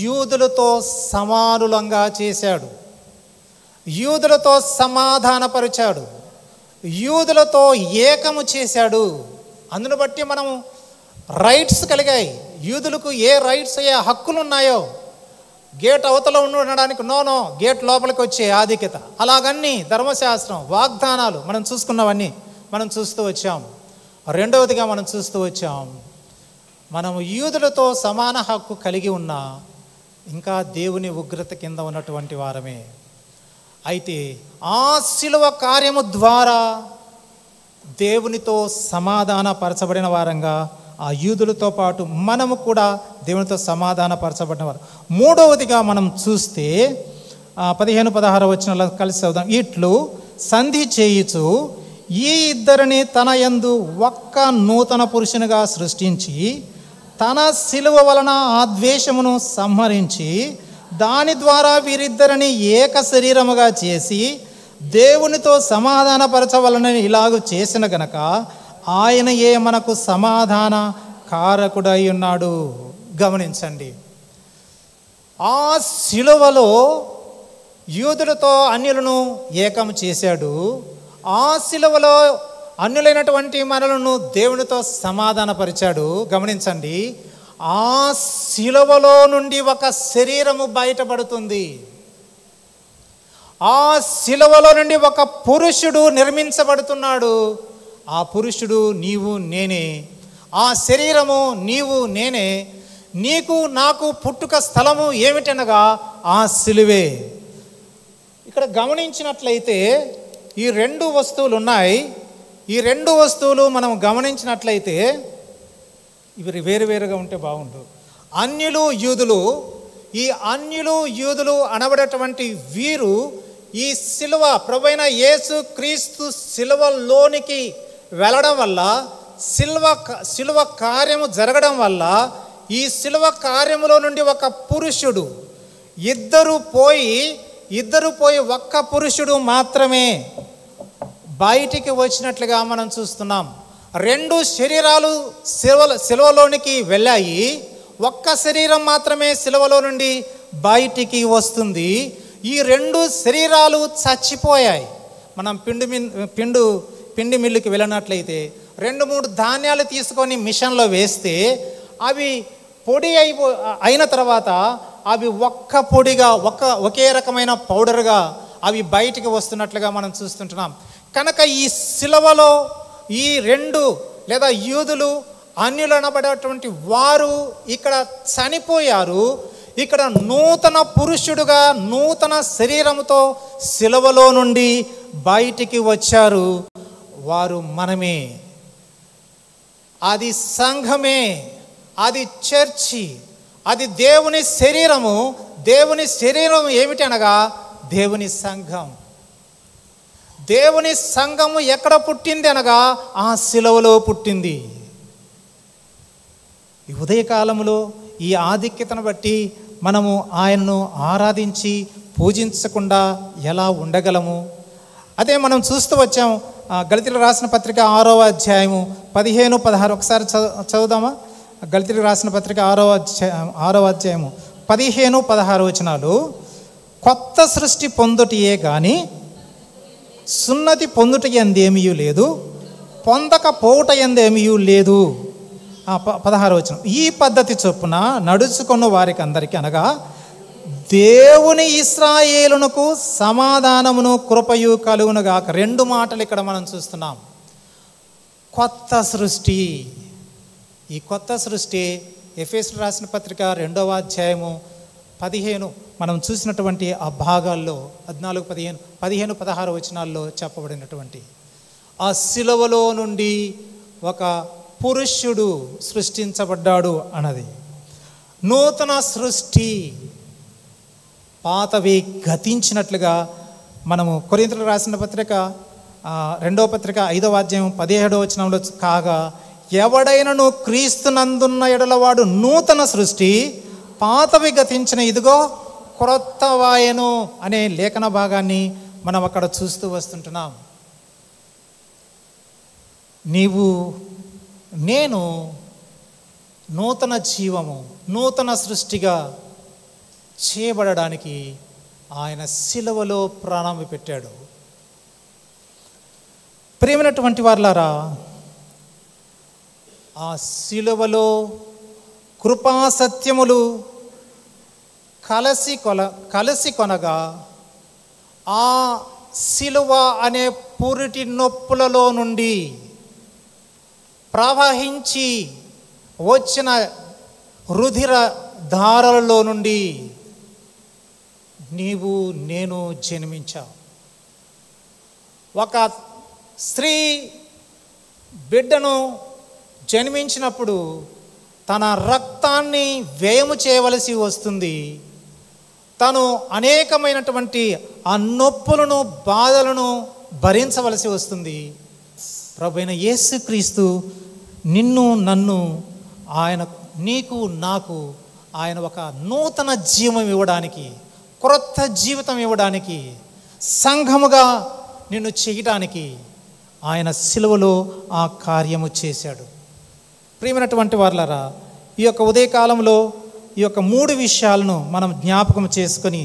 యూదులతో సమానులంగా చేశాడు, యూదులతో సమాధానపరిచాడు, యూదులతో ఏకము చేశాడు. అందును బట్టి మనము రైట్స్ కలిగాయి. యూదులకు ఏ రైట్స్, ఏ హక్కులు ఉన్నాయో, గేట్ అవతల ఉండడానికి నో గేట్ లోపలికి వచ్చే ఆధిక్యత, అలాగన్నీ ధర్మశాస్త్రం, వాగ్దానాలు మనం చూసుకున్నవన్నీ మనం చూస్తూ వచ్చాం. రెండవదిగా మనం చూస్తూ వచ్చాం, మనము యూదులతో సమాన హక్కు కలిగి ఉన్నా ఇంకా దేవుని ఉగ్రత కింద ఉన్నటువంటి వారమే. అయితే ఆ శిలువ కార్యము ద్వారా దేవునితో సమాధానపరచబడిన వారంగా ఆ యూదులతో పాటు మనము కూడా దేవునితో సమాధానపరచబడిన వారు. మూడవదిగా మనం చూస్తే 15, 16 వచనాల్లో కలిసి చదువుదాం. ఇట్లు సంధి చేయుచు ఈ ఇద్దరిని తన యందు ఒక్క నూతన పురుషునిగా సృష్టించి తన శిలువ వలన ఆ ద్వేషమును సంహరించి దాని ద్వారా వీరిద్దరిని ఏక శరీరముగా చేసి దేవునితో సమాధానపరచవలనని ఇలాగూ చేసిన గనక ఆయనయే మనకు సమాధాన కారకుడై ఉన్నాడు. గమనించండి, ఆ శిలువలో యూదులతో అన్యులను ఏకం చేశాడు. ఆ శిలువలో అన్యులైనటువంటి మనలను దేవునితో సమాధానపరిచాడు. గమనించండి, ఆ శిలువలో నుండి ఒక శరీరము బయటపడుతుంది. ఆ శిలువలో నుండి ఒక పురుషుడు నిర్మించబడుతున్నాడు. ఆ పురుషుడు నీవు నేనే, ఆ శరీరము నీవు నేనే. నీకు నాకు పుట్టుక స్థలము ఏమిటనగా ఆ శిలువే. ఇక్కడ గమనించినట్లయితే ఈ రెండు వస్తువులు ఉన్నాయి. ఈ రెండు వస్తువులు మనం గమనించినట్లయితే ఇవి వేరువేరుగా ఉంటే బాగుండు. అన్యులు యూదులు, ఈ అన్యులు యూదులు అనబడేటువంటి వీరు ఈ శిలువ ప్రభువైన యేసు క్రీస్తు శిలువలోనికి వెళ్ళడం వల్ల, శిలువ కార్యము జరగడం వల్ల, ఈ శిలువ కార్యములో నుండి ఒక పురుషుడు, ఇద్దరు పోయి ఒక్క పురుషుడు మాత్రమే బయటికి వచ్చినట్లుగా మనం చూస్తున్నాం. రెండు శరీరాలు శిలువలోనికి వెళ్ళాయి, ఒక్క శరీరం మాత్రమే శిలువలో నుండి బయటికి వస్తుంది. ఈ రెండు శరీరాలు చచ్చిపోయాయి. మనం పిండి మిల్లుకి వెళ్ళినట్లయితే 2-3 ధాన్యాలు తీసుకొని మిషన్లో వేస్తే అవి పొడి అయిన తర్వాత అవి ఒక్క పొడిగా ఒకే రకమైన పౌడర్గా అవి బయటికి వస్తున్నట్లుగా మనం చూస్తుంటున్నాం. కనుక ఈ శిలువలో ఈ రెండు లేదా యూదులు అన్యులు అనబడేటువంటి వారు ఇక్కడ చనిపోయారు. ఇక్కడ నూతన పురుషుడుగా నూతన శరీరంతో శిలువలో నుండి బయటికి వచ్చారు. వారు మనమే, అది సంఘమే, అది చర్చి, అది దేవుని శరీరము. దేవుని శరీరం ఏమిటి అనగా దేవుని సంఘం. దేవుని సంఘము ఎక్కడ పుట్టింది అనగా ఆ శిలువలో పుట్టింది. ఈ ఉదయకాలంలో ఈ ఆధిక్యతను బట్టి మనము ఆయన్ను ఆరాధించి పూజించకుండా ఎలా ఉండగలము? అదే మనం చూస్తూ వచ్చాము. గళితీయులకు రాసిన పత్రిక 6వ అధ్యాయము 15, 16 ఒకసారి చదువుదామా? గళితీయులకు రాసిన పత్రిక 6వ అధ్యాయము 15, 16 వచనాలు. కొత్త సృష్టి పొందుటయే గాని సున్నతి పొందుట ఎందేమీ లేదు, పొందకపోవుట ఎందేమీ లేదు. 16వ వచనం. ఈ పద్ధతి చొప్పున నడుచుకున్న వారికి అందరికీ అనగా దేవుని ఇశ్రాయేలునకు సమాధానమును కృపయు కలుగునుగాక. 2 మాటలు ఇక్కడ మనం చూస్తున్నాం. కొత్త సృష్టి. ఈ కొత్త సృష్టి ఎఫెసీయులకు రాసిన పత్రిక 2వ అధ్యాయము 15 మనం చూసినటువంటి ఆ భాగాల్లో 14, 15, 16 వచనాల్లో చెప్పబడినటువంటి ఆ శిలువలో నుండి ఒక పురుషుడు సృష్టించబడ్డాడు అన్నది నూతన సృష్టి. పాతవి గతించినట్లుగా మనము కొరింథీయులకు రాసిన పత్రిక 2వ పత్రిక 5వ అధ్యాయం 17వ వచనంలో కాగా, ఎవడైనను క్రీస్తునందున్న ఎడల వాడు నూతన సృష్టి, పాతవి గతించిన ఇదిగో క్రొత్తవాయెను అనే లేఖన భాగాన్ని మనం అక్కడ చూస్తూ వస్తుంటున్నాం. నేను నూతన జీవము, నూతన సృష్టిగా చేయబడడానికి ఆయన సిలువలో ప్రాణం పెట్టాడు. ప్రియమైనటువంటి వారలారా, ఆ సిలువలో కృపా సత్యములు కలిసి కొనగా ఆ సిలువ అనే పురిటి నొప్పులలో నుండి ప్రవహించి వచ్చిన రుధిర ధారలలో నుండి నేను జన్మించావు. ఒక స్త్రీ బిడ్డను జన్మించినప్పుడు తన రక్తాన్ని వ్యయము చేయవలసి వస్తుంది. తను అనేకమైనటువంటి ఆ నొప్పులను, బాధలను భరించవలసి వస్తుంది. ప్రభువైన యేసుక్రీస్తు నిన్ను నన్ను నీకు నాకు ఆయన ఒక నూతన జీవం ఇవ్వడానికి, క్రొత్త జీవితం ఇవ్వడానికి, సంఘముగా నిన్ను చేయటానికి ఆయన సిలువలో ఆ కార్యము చేశాడు. ప్రియమైనటువంటి వారలారా, ఈ యొక్క ఉదయకాలంలో ఈ యొక్క 3 విషయాలను మనం జ్ఞాపకం చేసుకొని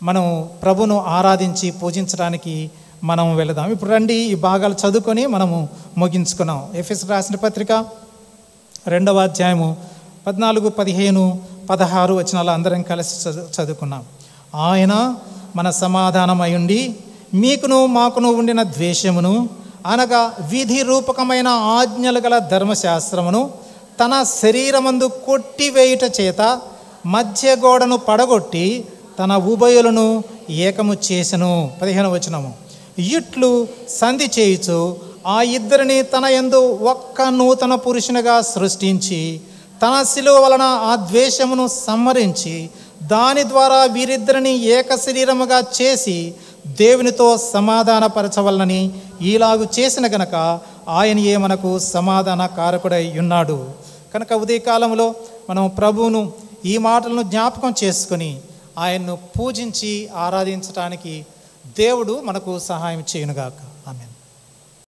మనం ప్రభును ఆరాధించి పూజించడానికి మనం వెళదాం. ఇప్పుడు రండి, ఈ భాగాలు చదువుకొని మనము ముగించుకున్నాం. ఎఫెసీయులకు రాసిన పత్రిక 2వ అధ్యాయము 14, 15, 16 వచనాలు అందరం కలిసి చదువుకున్నాం. ఆయన మన సమాధానమై ఉండి మీకును మాకును ఉండిన ద్వేషమును, అనగా విధి రూపకమైన ఆజ్ఞలు గల ధర్మశాస్త్రమును తన శరీరమందు కొట్టివేయుట చేత మధ్య గోడను పడగొట్టి తన ఉభయులను ఏకము చేసెను. 15వ వచనము. ఇట్లు సంధి చేయుచు ఆ ఇద్దరిని తన యందు ఒక్క నూతన పురుషునిగా సృష్టించి తన శిలువ వలన ఆ ద్వేషమును సంహరించి దాని ద్వారా వీరిద్దరిని ఏక శరీరముగా చేసి దేవునితో సమాధానపరచవలనని ఈలాగు చేసిన గనక ఆయనయే మనకు సమాధాన కారకుడై ఉన్నాడు. కనుక ఉదయకాలంలో మనం ప్రభువును ఈ మాటలను జ్ఞాపకం చేసుకొని ఆయన్ను పూజించి ఆరాధించటానికి దేవుడు మనకు సహాయం చేయనుగాక.